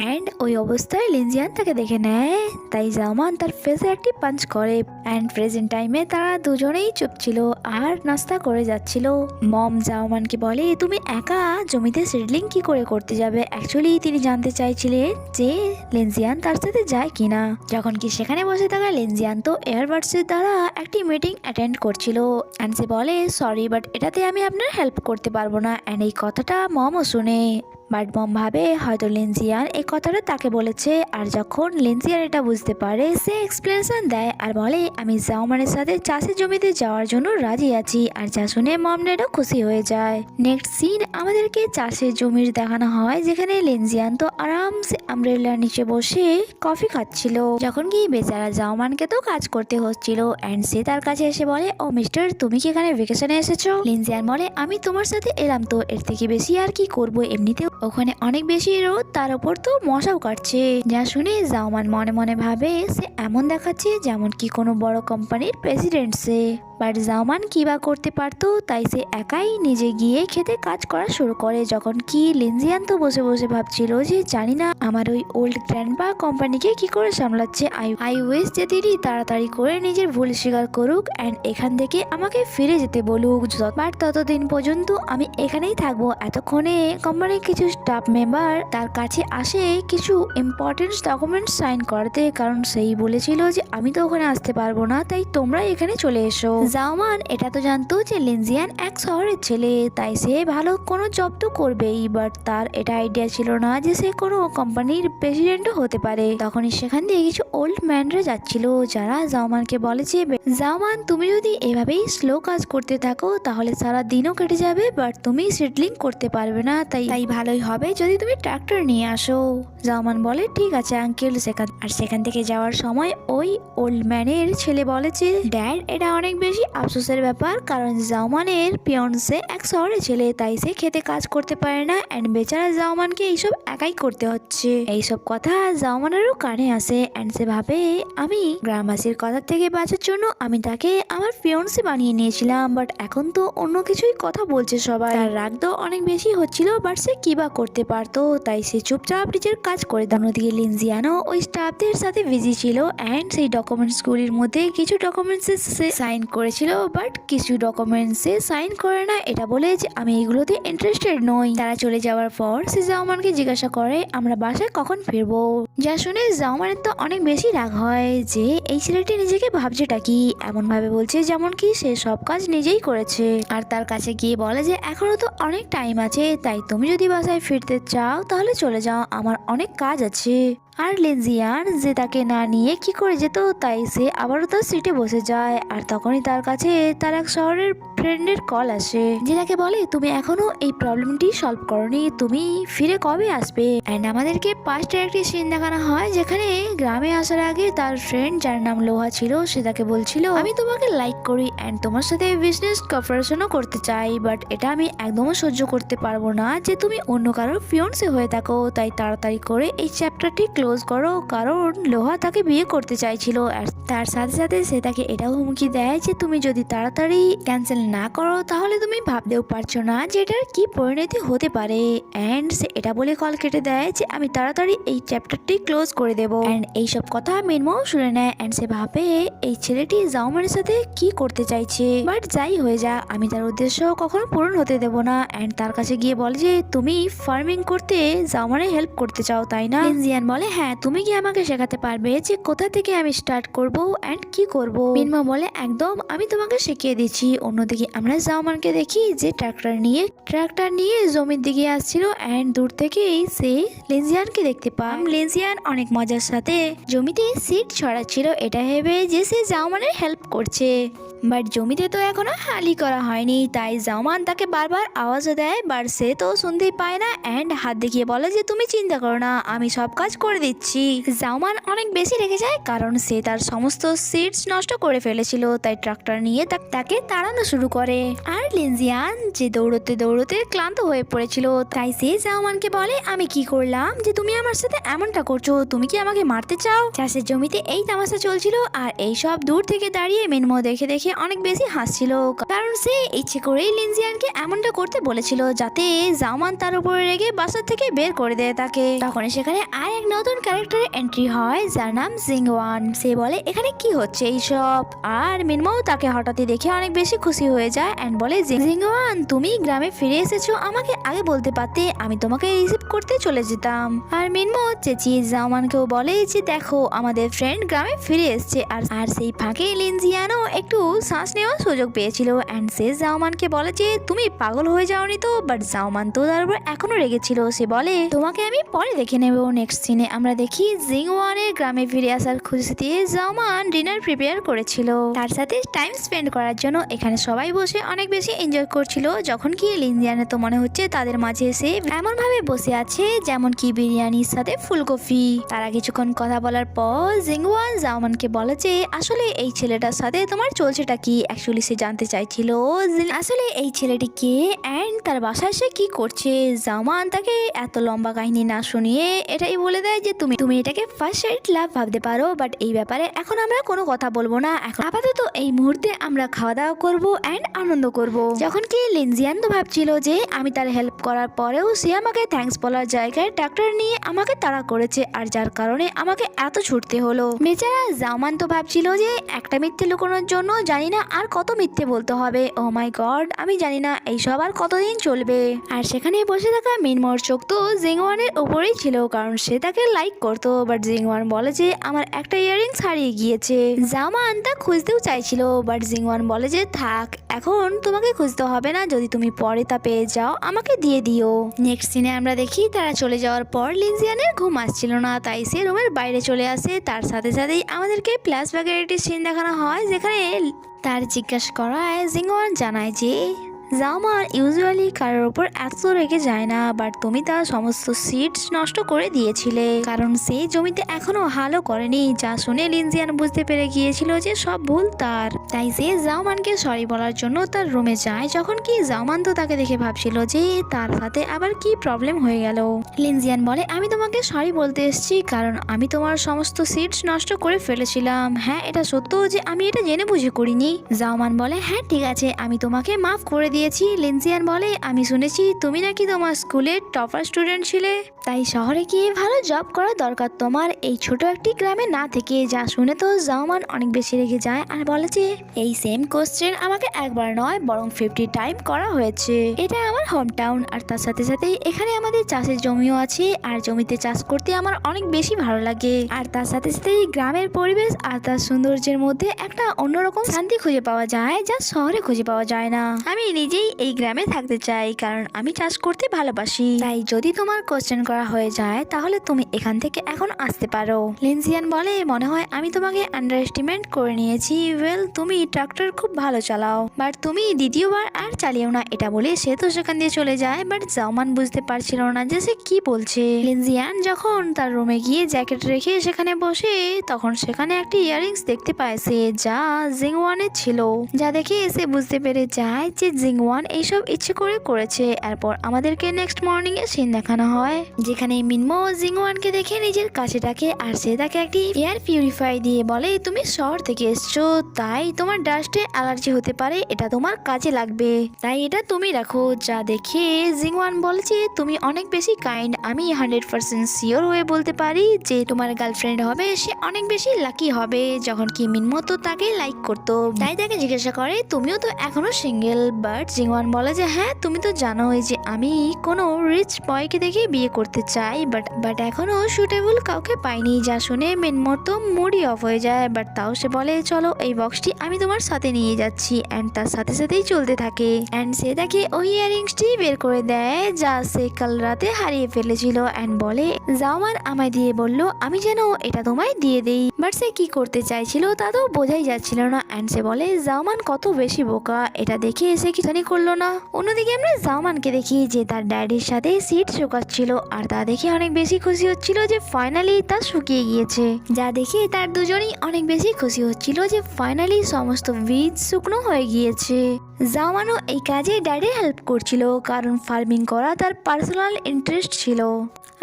অ্যান্ড ওই অবস্থায় লিনজিয়ান তাকে দেখে নেয়, তাই জাওমান তার ফেসে একটি পাঞ্চ করে অ্যান্ড প্রেজেন্ট টাইমে তারা দুজনেই চুপ ছিল আর নাস্তা করে যাচ্ছিল। মম জাওমানকে বলে, তুমি একা জমিতে সিডলিং কি করে করতে যাবে। অ্যাকচুয়ালি তিনি জানতে চাইছিলেন যে লিনজিয়ান তার সাথে যায় কিনা। যখন কি সেখানে বসে থাকা লিনজিয়ান তো এয়ারবাডসের দ্বারা একটি মিটিং অ্যাটেন্ড করছিল অ্যান্ড সে বলে, সরি বাট এটাতে আমি আপনার হেল্প করতে পারবো না। অ্যান্ড এই কথাটা মমও শুনে, বাট মম ভাবে হয়তো লিনজিয়ান এই কথাটা তাকে বলেছে। আর যখন লিনজিয়ান এটা বুঝতে পারে, সে এক্সপ্লেনেশন দেয় আর বলে, আমি জাওমানের সাথে চাষের জমিতে যাওয়ার জন্য রাজি আছি। আর যা শুনে মম ড্যাডও খুশি হয়ে যায়। নেক্সট সিন আমাদেরকে চাষের জমির দেখানো হয়, যেখানে লিনজিয়ান তো আরামসে আমব্রেলার নিচে বসে কফি খাচ্ছিল, যখন কি বেচারা জাওমানকে তো কাজ করতে হচ্ছিল অ্যান্ড সে তার কাছে এসে বলে, ও মিস্টার, তুমি কি এখানে ভেকেশনে এসেছো। লিনজিয়ান বলে, আমি তোমার সাথে এলাম তো, এর থেকে বেশি আর কি করবো, এমনিতেও ওখানে অনেক বেশি রোদ, তার উপর তো মশাও কাটছে। যা শুনে জাওমান মনে মনে ভাবে, সে এমন দেখাচ্ছে যেমন কি কোনো বড় কোম্পানির প্রেসিডেন্ট সে। বাট জাওমান কি বা করতে পারতো, তাই সে একাই নিজে গিয়ে খেতে কাজ করা শুরু করে। যখন কি লিনজিয়ান তো বসে বসে ভাবছিল যে জানি না আমার ওই ওল্ড গ্র্যান্ডপা কোম্পানিকে কি করে সামলাচ্ছে। আই উইশ যে তিনি তাড়াতাড়ি করে নিজের ভুল স্বীকার করুক অ্যান্ড এখান থেকে আমাকে ফিরে যেতে বলুক, বাট ততদিন পর্যন্ত আমি এখানেই থাকবো। এতক্ষণে কোম্পানির কিছু স্টাফ মেম্বার তার কাছে আসে কিছু ইম্পর্টেন্ট ডকুমেন্টস সাইন করতে, কারণ সেই বলেছিল যে আমি তো ওখানে আসতে পারবো না, তাই তোমরা এখানে চলে এসো। জাওমান এটা তো জানতো যে লিনজিয়ান এক শহরের ছেলে, তাই সে ভালো কোনো জব তো করবেই, বাট তার এটা আইডিয়া ছিল না যে সে কোনো কোম্পানির প্রেসিডেন্টও হতে পারে। তখনই সেখান দিয়ে কিছু ওল্ড ম্যানরা যাচ্ছিল, যারা জাওমানকে বলেছে, জাওমান তুমি যদি এভাবেই স্লো কাজ করতে থাকো তাহলে সারা দিনও কেটে যাবে, বাট তুমি সিডলিং করতে পারবে না, তাই ভালোই হবে যদি তুমি ট্রাক্টর নিয়ে আসো। জাওমান বলে, ঠিক আছে আঙ্কেল। সেখান থেকে যাওয়ার সময় ওই ওল্ড ম্যানের ছেলে বলেছে, ড্যাড এটা অনেক বেশি আফসোসের ব্যাপার, কারণ জাওমানের পিয়ন্সে এক শহরে ছেলে, তাই সে খেতে কাজ করতে পারে না অ্যান্ড বেচারা জাওমানকে এইসব একাই করতে হচ্ছে। এইসব কথা জাওমানেরও কানে আসে অ্যান্ড সে ভাবে, আমি গ্রামবাসীর কথা থেকে বাঁচার জন্য আমি তাকে আমার পিয়ন্সে বানিয়ে নিয়েছিলাম, বাট এখন তো অন্য কিছুই কথা বলছে সবাই। তার রাগ তো অনেক বেশি হচ্ছিল, বাট সে কি বা করতে পারতো, তাই সে চুপচাপ নিজের কাজ করে দেন। ওদিকে লিনজিয়ানও ওই স্টাফদের সাথে বিজি ছিল অ্যান্ড সেই ডকুমেন্টসগুলির মধ্যে কিছু ডকুমেন্টসে সে সাইন করেছিল, বাট কিছু ডকুমেন্টসে সাইন করে না, এটা বলে যে আমি এগুলোতে ইন্টারেস্টেড নই। তারা চলে যাওয়ার পর সে জাওমানকে জিজ্ঞাসা করে, আমরা বাসায় কখন ফিরবো। যা শুনে জাওমানের তো অনেক বেশি রাগ হয় যে এই ছেলেটি নিজেকে ভাবছেটা কি, এমন ভাবে বলছে যেমন কি সে সব কাজ নিজেই করেছে। আর তার কাছে গিয়ে বলে যে এখনো তো অনেক টাইম আছে, তাই তুমি যদি বাসায় ফিরতে চাও তাহলে চলে যাও, আমার অনেক কাজ আছে। আর লিনজিয়ান যে তাকে না নিয়ে কি করে যেত, তাই সে আবারও তার সিটে বসে যায়। আর তখনই তার কাছে তার এক শহরের ফ্রেন্ডের কল আসে, যে তাকে বলে, তুমি এখনো এই প্রবলেমটি সলভ করনি, তুমি ফিরে কবে আসবে। অ্যান্ড আমাদেরকে পাস্টের একটি সিন দেখানো হয়, যেখানে গ্রামে আসার আগে তার ফ্রেন্ড যার নাম লোহা ছিল, সে তাকে বলছিল, আমি তোমাকে লাইক করি অ্যান্ড তোমার সাথে বিজনেস কপারেশনও করতে চাই, বাট এটা আমি একদমও সহ্য করতে পারবো না যে তুমি অন্য কারোর ফিয়ন্সে হয়ে থাকো, তাই তাড়াতাড়ি করে এই চ্যাপ্টারটি ক্লোজ করো, কারণ লোহা তাকে বিয়ে করতে চাইছিল। আর তার সাথে সাথে সে তাকে এটাও হুমকি দেয় যে তুমি যদি তাড়াতাড়ি ক্যান্সেল না করো তাহলে তুমি ভাবতেও পারছো না যে এটার কি পরিণতি হতে পারে। অ্যান্ড সে এটা বলে কল কেটে দেয় যে আমি তাড়াতাড়ি এই চ্যাপ্টারটি ক্লোজ করে দেবো। অ্যান্ড এইসব কথা মিনমো শুনে নেয়। অ্যান্ড সে ভাবে এই ছেলেটি জাওমানের সাথে কি করতে চাইছে, বাট যাই হয়ে যা আমি তার উদ্দেশ্য কখনো পূরণ হতে দেবো না। অ্যান্ড তার কাছে গিয়ে বলে যে তুমি ফার্মিং করতে জাওমানের হেল্প করতে চাও তাই না। লিনজিয়ান বলে হ্যাঁ, তুমি কি আমাকে শেখাতে পারবে যে কোথা থেকে আমি স্টার্ট করব অ্যান্ড কি করব। মিনমো বলে একদম আমি তোমাকে শিখিয়ে দিচ্ছি। অন্যদিকে আমরা জাওমানকে দেখি যে ট্রাক্টর নিয়ে জমির দিকে আসছিল। অ্যান্ড দূর থেকেই সে লিনজিয়ানকে দেখতে পায়। লিনজিয়ান অনেক মজার সাথে জমিতে সিড ছড়াচ্ছিল, এটা ভেবে যে সে জাওমানের হেল্প করছে। বাট জমিতে তো এখনো হালি করা হয়নি, তাই জাওমান তাকে বারবার আওয়াজও দেয়, বাট সে তো শুনতেই পায় না। অ্যান্ড হাত দেখিয়ে বলে যে তুমি চিন্তা করো না, আমি সব কাজ করে দিচ্ছি। জাওমান অনেক বেশি রেগে যায় কারণ সে তার সমস্ত সিডস নষ্ট করে ফেলেছিল, তাই ট্রাক্টর নিয়ে তাকে তাড়ানো শুরু করে। আর লিনজিয়ান যে দৌড়তে দৌড়তে ক্লান্ত হয়ে পড়েছিল, তাই সে জাওমানকে বলে আমি কি করলাম যে তুমি আমার সাথে এমনটা করছো, তুমি কি আমাকে মারতে চাও। চাষের জমিতে এই তামাশা চলছিল আর এই সব দূর থেকে দাঁড়িয়ে মিনমো দেখে দেখে অনেক বেশি হাসছিল, কারণ সে ইচ্ছে করেই লিনজিয়ানকে এমনটা করতে বলেছিল যাতে জাওমান তার উপরে রেগে বাসা থেকে বের করে দেয় তাকে। তখন সেখানে আর এক নতুন ক্যারেক্টারের এন্ট্রি হয় যার নাম জিংওয়ান। সে বলে এখানে কি হচ্ছে এইসব, আর মিনমো তাকে হঠাৎই দেখে অনেক বেশি খুশি হয়ে যায় এন্ড বলে জিংওয়ান তুমি গ্রামে ফিরে এসেছো, আমাকে আগে বলতে পারতে, আমি তোমাকে রিসিভ করতে চলে যেতাম। আর মিনমো চেঁচিয়ে জাওমানকেও বলে যে দেখো আমাদের ফ্রেন্ড গ্রামে ফিরে এসছে। আর সেই ফাঁকে লিনজিয়ানও একটু শ্বাস নেওয়ার সুযোগ পেয়েছিল। অ্যান্ড সে জাওমানকে বলে যে তুমি পাগল হয়ে যাওনি তো। বাট জাওমান তো তার উপর এখনো রেগেছিল। সে বলে তোমাকে আমি পরে দেখে নেব। নেক্সট সিনে আমরা দেখি জিংওয়ানের গ্রামে ফিরে আসার খুশিতে জাওমান ডিনার প্রিপেয়ার করেছিল তার সাথে টাইম স্পেন্ড করার জন্য। এখানে সবাই বসে অনেক বেশি এনজয় করছিল, যখন কি লিনজিয়ানের তো মনে হচ্ছে তাদের মাঝে সে এমন ভাবে বসে আছে যেমন কি বিরিয়ানির সাথে ফুলকপি। তারা কিছুক্ষণ কথা বলার পর জিংওয়ান জাওমানকে বলে যে আসলে এই ছেলেটার সাথে তোমার চলছেটা কি। অ্যাকচুয়ালি সে জানতে চাইছিল আসলে এই ছেলেটি কে অ্যান্ড তার বাসায় সে কি করছে। জাওমান তাকে এত লম্বা কাহিনী না শুনিয়ে এটাই বলে দেয় যে তুমি এটাকে ফার্স্ট সাইড লাভ ভাবতে পারো, বাট এই ব্যাপারে এখন আমরা কোনো কথা বলবো না। এখন আপাতত এই মুহূর্তে আমরা খাওয়া দাওয়া করবো অ্যান্ড আনন্দ করব। যখন কি লিনজিয়ান তো ভাবছিল যে আমি তার হেল্প করার পরেও সে আমাকে থ্যাঙ্কস বলার জায়গায় ট্রাক্টর নিয়ে আমাকে তাড়া করেছে, আর যার কারণে আমাকে এত ছুটতে হলো। বেচারা জাওমান তো ভাবছিল যে একটা মিথ্যে লুকোনোর জন্য জানি না আর কত মিথ্যে বলতে হবে। ও মাই গড, আমি জানি না এইসব আর কতদিন চলবে। আর সেখানে বসে থাকা মিনমোর চোখ তো জিংওয়ানের উপরেই ছিল, কারণ সে তাকে লাইক করতো। বাট জিংওয়ান বলে যে আমার একটা ইয়াররিংস হারিয়ে গিয়েছে। জাওমান তা খুঁজতেও চাইছিল, বাট জিংওয়ান বলে যে থাক, এখন তোমাকে খুঁজতে হবে না, যদি তুমি পরে তা পেয়ে যাও আমাকে দিয়ে দিও। নেক্সট সিনে আমরা দেখি তারা চলে যাওয়ার পর লিনজিয়ানের ঘুম আসছিল না, তাই সে রুমের বাইরে চলে আসে। তার সাথে সাথেই আমাদেরকে ফ্ল্যাশব্যাকের একটি সিন দেখানো হয় যেখানে তার জিজ্ঞাসা করায় জিংওয়ান জানায় যে জাওমান ইউজুয়ালি কারোর উপর এত রেগে যায় না, বাট তুমি তার সমস্ত সিডস নষ্ট করে দিয়েছিলে, কারণ সেই জমিতে এখনো হালও করেনি। যা শুনে লিনজিয়ান বুঝতে পেরে গিয়েছিল যে সব ভুল তার, তাই সে জাওমানকে সরি বলার জন্য তার রুমে যায়। যখন কি জাওমান তো তাকে দেখে ভাবছিল যে তার সাথে আবার কি প্রবলেম হয়ে গেল। লিনজিয়ান বলে আমি তোমাকে সরি বলতে এসেছি, কারণ আমি তোমার সমস্ত সিডস নষ্ট করে ফেলেছিলাম। হ্যাঁ, এটা সত্য যে আমি এটা জেনে বুঝে করিনি। জাওমান বলে হ্যাঁ ঠিক আছে, আমি তোমাকে মাফ করে দিয়েছি। লিনজিয়ান বলে আমি শুনেছি তুমি নাকি তোমার স্কুলের টপার স্টুডেন্ট ছিলে, তাই শহরে গিয়ে ভালো জব করা দরকার তোমার, এই ছোট একটি গ্রামে না থেকে। যা শুনে তো জাওমান অনেক বেশি রেগে যায় আর বলে যে এই সেম কোশ্চেন আমাকে একবার নয় বরং 50 টাইম করা হয়েছে। এটা আমার হোম টাউন, আর তার সাথে সাথে এখানে আমাদের চাষের জমিও আছে, আর জমিতে চাষ করতে আমার অনেক বেশি ভালো লাগে। আর তার সাথে সাথে গ্রামের পরিবেশ আর তার সৌন্দর্যের মধ্যে একটা অন্যরকম শান্তি খুঁজে পাওয়া যায় যা শহরে খুঁজে পাওয়া যায় না। আমি নিজেই এই গ্রামে থাকতে চাই, কারণ আমি চাষ করতে ভালোবাসি। তাই যদি তোমার কোশ্চেন করা হয়ে যায় তাহলে তুমি এখান থেকে এখন আসতে পারো। লিনজিয়ান বলে মনে হয় আমি তোমাকে আন্ডার এস্টিমেট করে নিয়েছি। ওয়েল, তুমি ট্রাক্টর খুব ভালো চালাও, বাট তুমি দ্বিতীয়বার আর চালিও না। এটা বলে সে তো সেখান দিয়ে চলে যায়। বাট জাওমান বুঝতে পারছিল না যে সে কি বলছে। লিনজিয়ান যখন তার রুমে গিয়ে জ্যাকেট রেখে সেখানে বসে, তখন সেখানে একটি ইয়াররিংস দেখতে পায় সে, যা জিংওয়ানের ছিল। যা দেখে সে বুঝতে পেরে যায় যে জিংওয়ান এইসব ইচ্ছে করে করেছে। এরপর আমাদেরকে নেক্সট মর্নিং এ সিন দেখানো হয়, যেখানে মিনমো জিংওয়ানকে দেখে নিজের কাছে ডাকে আর সে তাকে একটি এয়ার পিউরিফাই দিয়ে বলে, তুমি শহর থেকে এসছো, তাই তোমার ডাস্টে অ্যালার্জি হতে পারে, এটা তোমার কাজে লাগবে, তাই এটা তুমি রাখো। যা দেখে জিংওয়ান বলেছে, তুমি অনেক বেশি কাইন্ড, আমি 100% শিওর হয়ে বলতে পারি যে তোমার গার্লফ্রেন্ড হবে সে অনেক বেশি লাকি হবে। যখন কি মিনমো তো তাকে লাইক করতো, তাই তাকে জিজ্ঞাসা করে, তুমিও তো এখনো সিঙ্গেল। বাট জিংওয়ান বলে যে হ্যাঁ, তুমি তো জানোই যে আমি কোনো রিচ বয়কে দেখে বিয়ে করতে চাই, বাট এখনো সুটেবল কাউকে পাইনি। যা শুনে মিনমো তো মুডই অফ হয়ে যায়, বাট তাও সে বলে, চলো এই বক্সটি আমি তোমার সাথে নিয়ে যাচ্ছি। অ্যান্ড তার সাথে সাথেই চলতে থাকে। অ্যান্ড সে তাকে ওই ইয়ারিংসটি বের করে দেয় যা সে কাল রাতে হারিয়ে ফেলেছিল। অ্যান্ড বলে, জাওমান আমায় দিয়ে বলল আমি যেন এটা তোমায় দিয়ে দেই। বাট সে কি করতে চাইছিল তা তো বোঝাই যাচ্ছিল না। অ্যান্ড সে বলে, জাওমান কত বেশি বোকা, এটা দেখে এসে কিছুনি করলো না। অন্যদিকে আমরা জাওমানকে দেখি যে তার ড্যাডির সাথে সিট শুকাচ্ছিল, আর তা দেখে অনেক বেশি খুশি হচ্ছিল যে ফাইনালি তা শুকিয়ে গিয়েছে। যা দেখে তার দুজনেই অনেক বেশি খুশি হচ্ছিল যে ফাইনালি সমস্ত বীজ শুকনো হয়ে গিয়েছে। জাওমানও এই কাজে ড্যাডি হেল্প করছিল, কারণ ফার্মিং করা তার পার্সোনাল ইন্টারেস্ট ছিল।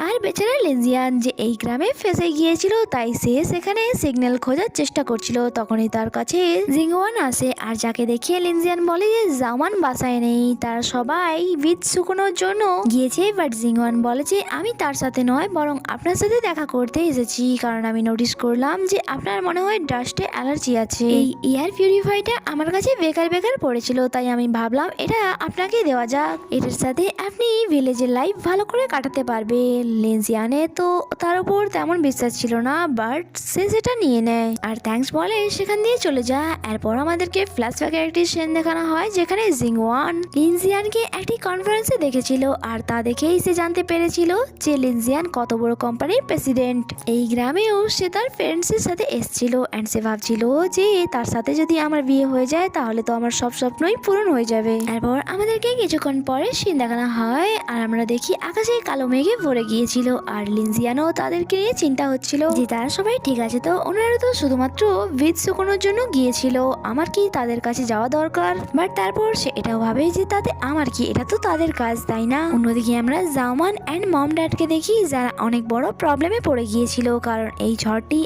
আর বেচারা লিনজিয়ান যে এই গ্রামে ফেসে গিয়েছিল, তাই সে সেখানে সিগন্যাল খোঁজার চেষ্টা করছিল। তখনই তার কাছে জিংওয়ান আসে, আর যাকে দেখে লিনজিয়ান বলে যে জাওমান বাসায় নেই, তারা সবাই বীজ শুকনোর জন্য গিয়েছে। বাট জিংওয়ান বলে যে আমি তার সাথে নয়, বরং আপনার সাথে দেখা করতে এসেছি, কারণ আমি নোটিস করলাম যে আপনার মনে হয় ডাস্টে অ্যালার্জি আছে। এই এয়ার পিউরিফাইটা আমার কাছে বেকার বেকার পড়েছিল, তাই আমি ভাবলাম এটা আপনাকে দেওয়া যাক, এটার সাথে আপনি ভিলেজের লাইফ ভালো করে কাটাতে পারবে। লিনজিয়ানে তো তার উপর তেমন বিশ্বাস ছিল না, বাট সে সেটা নিয়ে নেয় আর থ্যাঙ্কস বলে সেখান দিয়ে চলে যায়। এরপর আমাদেরকে ফ্ল্যাশব্যাকের একটি সিন দেখানো হয়, যেখানে জিংওয়ান লিনজিয়ানকে একটি কনফারেন্সে দেখেছিল, আর তা দেখেই সে জানতে পেরেছিল যে লিনজিয়ান কত বড় কোম্পানির প্রেসিডেন্ট। এই গ্রামেও সে তার ফ্রেন্ডসের সাথে এসেছিল, অ্যান্ড সে ভাবছিল যে তার সাথে যদি আমার বিয়ে হয়ে যায় তাহলে তো আমার সব স্বপ্নই পূরণ হয়ে যাবে। এরপর আমাদেরকে কিছুক্ষণ পরে সিন দেখানো হয়, আর আমরা দেখি আকাশে কালো মেঘে ভরে গিয়েছিল, আর লিনজিয়ানও তাদেরকে নিয়ে চিন্তা হচ্ছিল যে তারা সবাই ঠিক আছে তো, ওনারা তো শুধুমাত্র বীজ শুকোনোর জন্য গিয়েছিল, আমার কি তাদের কাছে যাওয়া দরকার? বাট তারপর সে এটাও ভাবে যে তাতে আমার কি, এটা তো তাদের কাজ, তাই না? অন্যদিকে আমরা জাওমান অ্যান্ড মম ড্যাডকে দেখি, যারা অনেক বড় প্রবলেমে পড়ে গিয়েছিল, কারণ এই ঝড়টি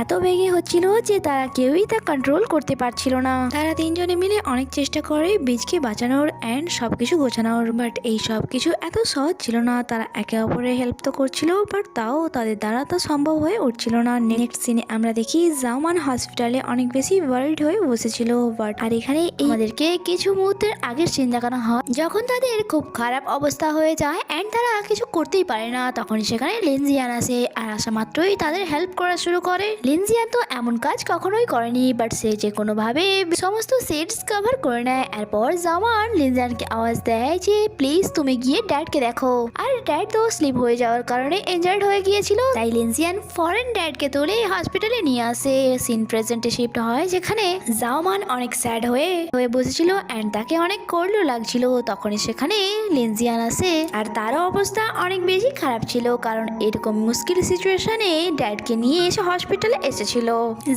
এত বেগে হচ্ছিল যে তারা কেউই তা কন্ট্রোল করতে পারছিল না। তারা তিনজনে মিলে অনেক চেষ্টা করে বীজকে বাঁচানোর অ্যান্ড সবকিছু গোছানোর, বাট এই সবকিছু এত সহজ ছিল না। তারা একে অপরের হেল্প তো করছিল, বাট তাও তাদের দ্বারা তো সম্ভব হয়ে উঠছিল না। নেক্সট সিনে আমরা দেখি জাওমান হসপিটালে অনেক বেশি ওয়ার্ল্ড হয়ে বসেছিল, বাট আর এখানে আমাদেরকে কিছু মুহূর্তের আগের সিন দেখানো হয়, যখন তাদের খুব খারাপ অবস্থা হয়ে যায় অ্যান্ড তারা কিছু করতেই পারে না, তখন সেখানে লিনজিয়ান আসে, আর আসা মাত্রই তাদের হেল্প করা শুরু করে। লিনজিয়ান তো এমন কাজ কখনোই করেনি, বাট সে যে কোনো ভাবে সমস্ত সেটস কভার করে নেয়। এরপর জাওমান লিনজিয়ানকে আওয়াজ দেয় যে প্লিজ তুমি গিয়ে ড্যাডকে দেখো, আর ড্যাড তো স্লিপ হয়ে যাওয়ার কারণে ইনজার্ড হয়ে গিয়েছিল, তাই লিনজিয়ান ফরেন ড্যাডকে তুলে হসপিটালে নিয়ে আসে। সিন প্রেজেন্টে শিফট হয়, যেখানে জাওমান অনেক স্যাড হয়ে বসেছিল অ্যান্ড তাকে অনেক করলো লাগছিল। তখনই সেখানে লিনজিয়ান আসে, আর তারও অবস্থা অনেক বেশি খারাপ ছিল, কারণ এরকম মুশকিল সিচুয়েশনে ড্যাডকে নিয়ে এসে হসপিটালে এসেছিল।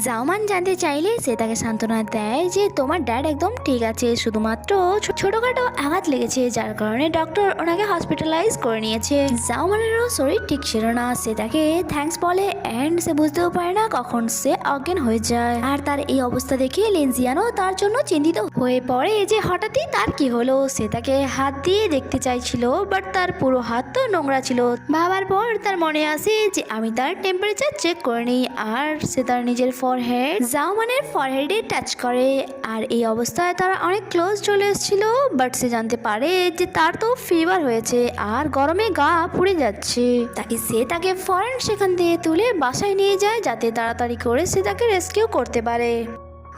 জাওমান জানতে চাইলে সে তাকে সান্ত্বনা দেয় যে তোমার ড্যাড একদম ঠিক আছে, শুধুমাত্র ছোটখাটো আঘাত লেগেছে, যার কারণে ডক্টর ওনাকে হসপিটালাইজ করে নিয়েছে। জাওমানেরও শরীর ঠিক ছিল না, সে তাকে থ্যাঙ্কস বলে অ্যান্ড সে বুঝতেও পারে না কখন সে অজ্ঞান হয়ে যায়। আর তার এই অবস্থা দেখে লিনজিয়ানও তার জন্য চিন্তিত হয়ে পড়ে যে হঠাৎই তার কি হলো। সে তাকে হাত দিয়ে দেখতে চাইছিল, বাট তার পুরো হাত তো নোংরা ছিল। ভাবার পর তার মনে আসে যে আমি তার টেম্পারেচার চেক করে নিই, আর সে তার নিজের ফরহেড জাওমানের ফরহেডে টাচ করে, আর এই অবস্থায় তারা অনেক ক্লোজ চলে এসেছিল। বাট সে জানতে পারে যে তার তো ফিভার হয়েছে আর গরমে গা পুড়ে যাচ্ছে, তাই সে তাকে ফরেন সেখান থেকে তুলে বাসায় নিয়ে যায়, যাতে তাড়াতাড়ি করে সে তাকে রেস্কিউ করতে পারে।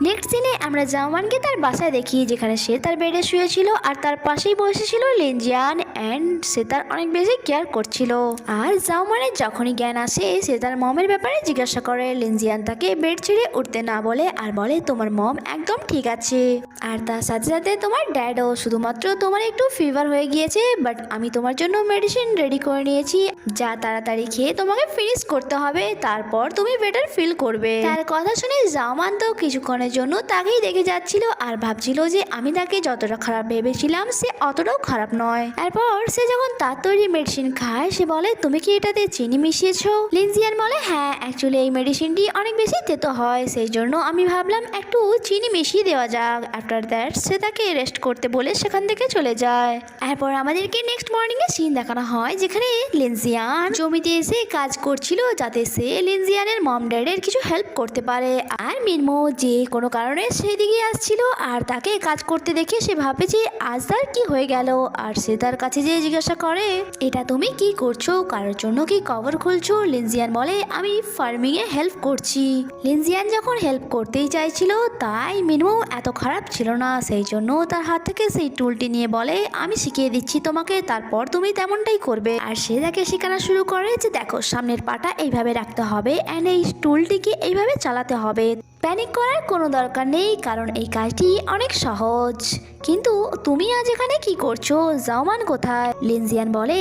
নেক্সট দিনে আমরা জাওমানকে তার বাসায় দেখি, যেখানে সে তার বেডে শুয়েছিল, আর তার পাশেই বসেছিল লিনজিয়ান অ্যান্ড সে তার অনেক বেশি কেয়ার করছিল। আর জাওমানের যখনই জ্ঞান আসে, সে তার মমের ব্যাপারে জিজ্ঞাসা করে। লিনজিয়ান তাকে বেড ছেড়ে উঠতে না বলে, আর বলে তোমার মম একদম ঠিক আছে, আর তার সাথে সাথে তোমার ড্যাডও, শুধুমাত্র তোমার একটু ফিভার হয়ে গিয়েছে, বাট আমি তোমার জন্য মেডিসিন রেডি করে নিয়েছি, যা তাড়াতাড়ি খেয়ে তোমাকে ফিনিশ করতে হবে, তারপর তুমি বেটার ফিল করবে। তার কথা শুনে জাওমান তো কিছুক্ষণের কিছুক্ষণের জন্য তাকেই দেখে যাচ্ছিল আর ভাবছিল যে আমি তাকে যতটা খারাপ ভেবেছিলাম সে অতটাও খারাপ নয়। এরপর সে যখন তার তৈরি মেডিসিন খায় সে বলে তুমি কি এটাতে চিনি মিশিয়েছো? লিনজিয়ান বলে হ্যাঁ, অ্যাকচুয়ালি এই মেডিসিনটি অনেক বেশি তেতো হয়, সেই জন্য আমি ভাবলাম একটু চিনি মিশিয়ে দেওয়া যাক। আফটার দ্যাট সে তাকে রেস্ট করতে বলে সেখান থেকে চলে যায়। এরপর আমাদেরকে নেক্সট মর্নিং এ সিন দেখানো হয় যেখানে লিনজিয়ান জমিতে এসে কাজ করছিল যাতে সে লিনজিয়ানের মম ড্যাডের কিছু হেল্প করতে পারে। আর মিনমো যে কোনো কারণে সেই দিকে আসছিল আর তাকে কাজ করতে দেখে সে ভাবে যে আজ তার কি হয়ে গেল। আর সে তার কাছে যে জিজ্ঞাসা করে এটা তুমি কি করছো, কারোর জন্য কি কভার খুলছো? লিনজিয়ান বলে আমি ফার্মিং এ হেল্প করছি। লিনজিয়ান যখন হেল্প করতেই চাইছিল তাই মিনমো এত খারাপ ছিল না, সেই জন্য তার হাত থেকে সেই টুলটি নিয়ে বলে আমি শিখিয়ে দিচ্ছি তোমাকে, তারপর তুমি তেমনটাই করবে। আর সে তাকে শেখানো শুরু করে যে দেখো সামনের পাটা এইভাবে রাখতে হবে অ্যান্ড এই টুলটিকে এইভাবে চালাতে হবে। প্যানিক করার কোনো দরকার নেই কারণ এই কাজটি অনেক সহজ। কিন্তু তুমি আজ এখানে কি করছো? জাওমান কোথায়? লিনজিয়ান বলে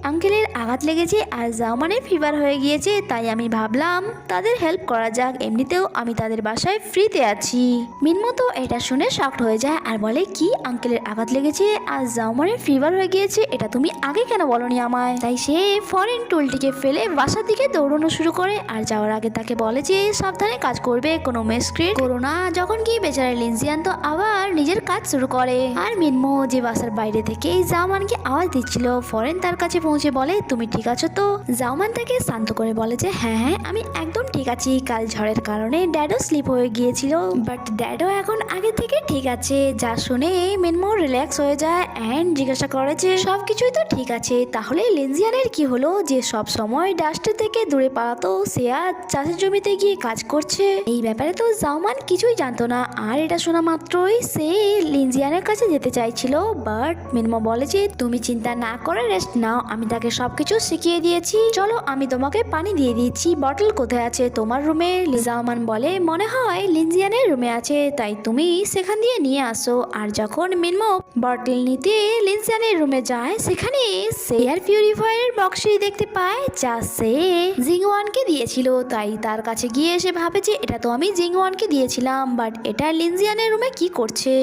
আঙ্কেলের আঘাত লেগেছে আর জাওমানের ফিভার হয়ে গিয়েছে, তাই আমি ভাবলাম তাদের হেল্প করা যাক, এমনিতেও আমি তাদের বাসায় ফ্রিতে আছি। মিনমো তো এটা শুনে শকড হয়ে যায় আর বলে কি আঙ্কেলের আঘাত লেগেছে আর জাওমানের ফিভার হয়ে গিয়েছে, এটা তুমি আগে কেন বলনি আমায়? তাই সে ফরেন টুলটিকে ফেলে বাসার দিকে দৌড়ানো শুরু করে আর যাওয়ার আগে তাকে বলে যে সাবধানে কাজ করবে, কোনো মিসক্রিয়েট করো না। যখন কি বেচারা লিনজিয়ান তো আবার নিজের কাজ শুরু করে। আর মিনমো যে বাসার বাইরে থেকে জাওমানকে আওয়াজ দিচ্ছিল ফরেন তার কাছে পৌঁছে বলে তুমি ঠিক আছো তো? জাওমান তাকে শান্ত করে বলে যে হ্যাঁ হ্যাঁ আমি একদম ঠিক আছি, কাল ঝড়ের কারণে ড্যাডও স্লিপ হয়ে গিয়েছিল বাট ড্যাডও এখন আগে থেকে ঠিক আছে। যা শুনে মিনমো রিল্যাক্স হয়ে যায় অ্যান্ড জিজ্ঞাসা করে যে সবকিছুই তো ঠিক আছে, তাহলে লিনজিয়ানের কি হলো যে সব সময় ডাস্টের থেকে দূরে পালাতো, সে আর চাষের জমিতে গিয়ে কাজ করছে? এই ব্যাপারে তো জাওমান কিছুই জানতো না আর এটা শোনা মাত্রই সে লিনজিয়ানের কাছে যেতে চাইছিল বাট মিনমো বলে যে তুমি চিন্তা না করে রেস্ট নাও, আমি তাকে সবকিছু শিখিয়ে দিয়েছি, চলো আমি তোমাকে পানি দিয়ে দিচ্ছি। বটল কোথায় আছে? তোমার রুমে। জাওমান বলে মনে হয় লিনজিয়ানের রুমে আছে, তাই তুমি সেখান দিয়ে নিয়ে আসো। আর যখন মিনমো বটল নিতে লিনজিয়ানের রুমে যায় সেখানে সে এয়ার পিউরিফায়ারের বক্সটি দেখতে পায় যা সে জিংওয়ানকে দিয়েছিল, তাই তার কাছে গিয়ে সে ভাবে যে এটা তো আমি জিংওয়ানকে দিয়েছিলাম বাট এটা লিনজিয়ানের রুমে কি করছে?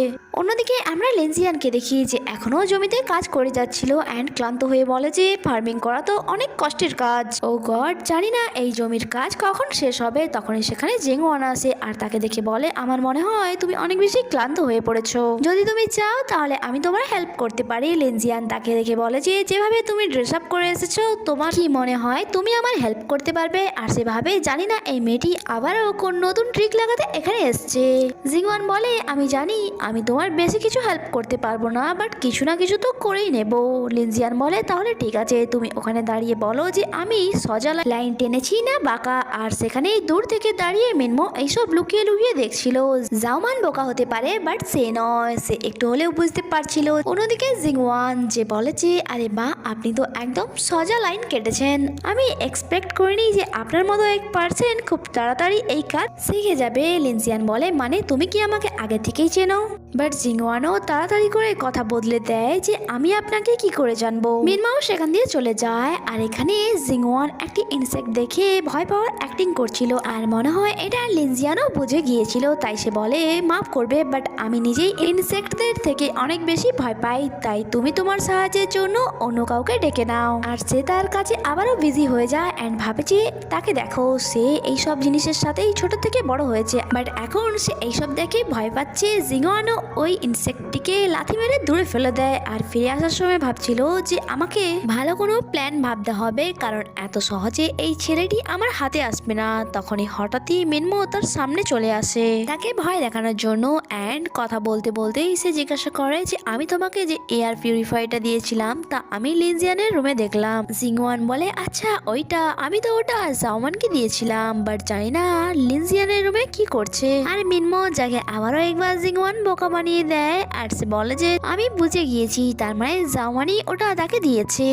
অন্যদিকে আমরা লিনজিয়ানকে দেখি যে এখনো জমিতে কাজ করে যাচ্ছিল অ্যান্ড ক্লান্ত হয়ে বলে যে ফার্মিং করা তো অনেক কষ্টের কাজ, ও গড জানি না এই জমির কাজ কখন শেষ হবে। তখনই সেখানে জিংওয়ান আসে আর তাকে দেখে বলে আমার মনে হয় তুমি অনেক বেশি ক্লান্ত হয়ে পড়েছো, যদি তুমি চাও তাহলে আমি তোমার হেল্প করতে পারি। লিনজিয়ান তাকে দেখে বলে যে যেভাবে তুমি ড্রেস আপ করে এসেছো তোমার কি মনে হয় তুমি আমার হেল্প করতে পারবে? আর সেভাবে জানি না এই মেয়েটি আবারও কোন নতুন ট্রিক লাগাতে এখানে এসছে। জিংওয়ান বলে আমি জানি আমি তোমার বেশি কিছু হেল্প করতে পারবো না বাট কিছু না কিছু তো করেই নেব। লিনজিয়ান বলে তাহলে ঠিক আছে, তুমি ওখানে দাঁড়িয়ে বলো যে আমি সোজা লাইন টেনেছি না বাঁকা। আর সেখানে দূর থেকে দাঁড়িয়ে মিনমো এইসব লুকিয়ে লুকিয়ে দেখছিল। জাওমান বোকা হতে পারে বাট সে নয়, সে একটু হলেও বুঝতে পারছিল। অন্যদিকে জিংওয়ান যে বলে যে আরে বাহ আপনি তো একদম সোজা লাইন কেটেছেন, আমি এক্সপেক্ট করিনি যে আপনার মতো এক পার্সেন্ট খুব তাড়াতাড়ি এই কাজ শিখে যাবে। লিনজিয়ান বলে মানে তুমি কি আমাকে আগে থেকেই চেনো? বাট জিংওয়ানও তাড়াতাড়ি করে কথা বদলে দেয় যে আমি আপনাকে কি করে জানবো। মিনমাও সেখান দিয়ে চলে যায় আর এখানে জিংওয়ান একটি ইনসেক্ট দেখে ভয় পাওয়ার অ্যাক্টিং করছিল আর মনে হয় এটা লিনজিয়ানও বুঝে গিয়েছিল, তাই সে বলে মাফ করবে বাট আমি নিজেই ইনসেক্টদের থেকে অনেক বেশি ভয় পাই, তাই তুমি তোমার সাহায্যের জন্য অন্য কাউকে ডেকে নাও। আর সে তার কাছে আবারও বিজি হয়ে যায় অ্যান্ড ভাবে যে তাকে দেখো সে এইসব জিনিসের সাথেই ছোট থেকে বড় হয়েছে বাট এখন সে এইসব দেখে ভয় পাচ্ছে। জিংওয়ানও ওই ইনসেক্টটিকে লাথি মেরে দূরে ফেলে দেয় আর ফিরে আসার সময় ভাবছিল যে আমাকে ভালো কোনো প্ল্যান ভাবতে হবে কারণ এত সহজে এই ছেলেটি আমার হাতে আসবে না। তখনই হঠাৎই মিনমো তার সামনে চলে আসে তাকে ভয় দেখানোর জন্য অ্যান্ড কথা বলতে বলতেই সে জিজ্ঞাসা করে যে আমি তোমাকে যে এয়ার পিউরিফায়ারটা দিয়েছিলাম তা আমি লিনজিয়ানের রুমে দেখলাম। জিংওয়ান বলে আচ্ছা ওইটা, আমি তো ওটা জাওমানকে দিয়েছিলাম বাট জানি না লিনজিয়ানের রুমে কি করছে। আর মিনমো যাকে আবারও একবার জিংওয়ান বোকা বানিয়ে দেয় আর সে বলে যে আমি বুঝে গিয়েছি, তার মানে জাওয়ানি ওটা তাকে দিয়েছে।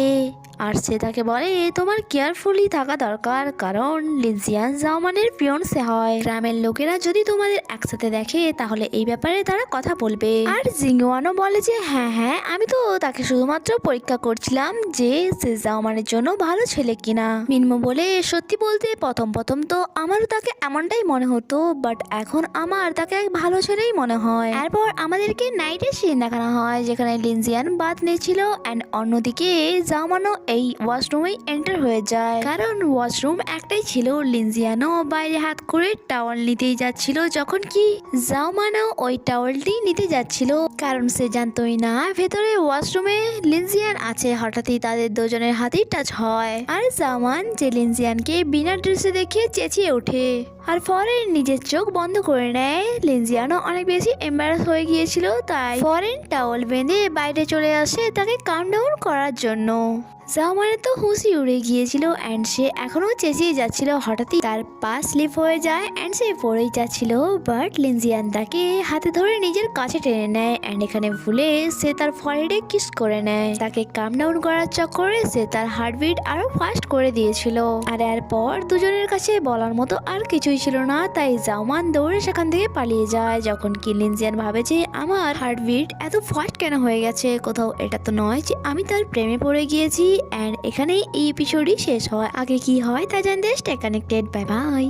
আর সে তাকে বলে তোমার কেয়ারফুলি থাকা দরকার, কারণ লিনজিয়ান জাওমানের ফিয়ন্সে হয়। গ্রামের লোকেরা যদি তোমাদের একসাথে দেখে তাহলে এই ব্যাপারে তারা কথা বলবে। আর জিংওয়ানও বলে যে হ্যাঁ হ্যাঁ, আমি তো তাকে শুধুমাত্র পরীক্ষা করছিলাম যে সে জাওমানের জন্য ভালো ছেলে কিনা। মিনমো বলে সত্যি বলতে প্রথম প্রথম তো আমারও তাকে এমনটাই মনে হতো, বাট এখন আমার তাকে এক ভালো ছেলেই মনে হয়। এরপর আমাদেরকে নাইটের সিন দেখানো হয় যেখানে লিনজিয়ান বাদ নিয়েছিল অ্যান্ড অন্যদিকে জাওমানও এই ওয়াশরুমে এন্টার হয়ে যায়, কারণ ওয়াশরুম একটাই ছিল। লিনজিয়ানও বাইরে হাত করে টাওয়াল নিতেই যাচ্ছিল, যখন কি জাওমানও ওই টাওয়ালটি নিতে যাচ্ছিল, কারণ সে জানতোই না ভেতরে ওয়াশরুমে লিনজিয়ান আছে। হঠাৎই তাদের দুজনের হাতেই টাচ হয় আর জাওমান যে লিনজিয়ানকে বিনা ড্রেসে দেখে চেঁচিয়ে ওঠে আর ফরেন নিজের চোখ বন্ধ করে নেয়। লিনজিয়ানও অনেক বেশি এম্বারাস হয়ে গিয়েছিল, তাই ফরেন টাওয়াল বেঁধে বাইরে চলে আসে তাকে কাম ডাউন করার জন্য। জাওমানের তো হুঁশি উড়ে গিয়েছিল অ্যান্ড সে এখনো চেঁচিয়ে যাচ্ছিল। হঠাৎই তার পা স্লিপ হয়ে যায় অ্যান্ড সে পড়েই যাচ্ছিল, বাট লিনজিয়ান তাকে হাতে ধরে নিজের কাছে টেনে নেয় অ্যান্ড এখানে ভুলে সে তার ফরেডে কিস করে নেয়। তাকে কাম ডাউন করার চক্করে সে তার হার্টবিট আরো ফাস্ট করে দিয়েছিল। আর এরপর দুজনের কাছে বলার মতো আর কিছুই ছিল না, তাই জাওমান দৌড়ে সেখান থেকে পালিয়ে যায়। যখন কি লিনজিয়ান ভাবে যে আমার হার্টবিট এত ফাস্ট কেন হয়ে গেছে, কোথাও এটা তো নয় যে আমি তার প্রেমে পড়ে গিয়েছি। এন্ড এখানেই এই এপিসোডই শেষ হয়। আগে কি হয় তা জানতে স্টে কানেক্টেড। Bye bye.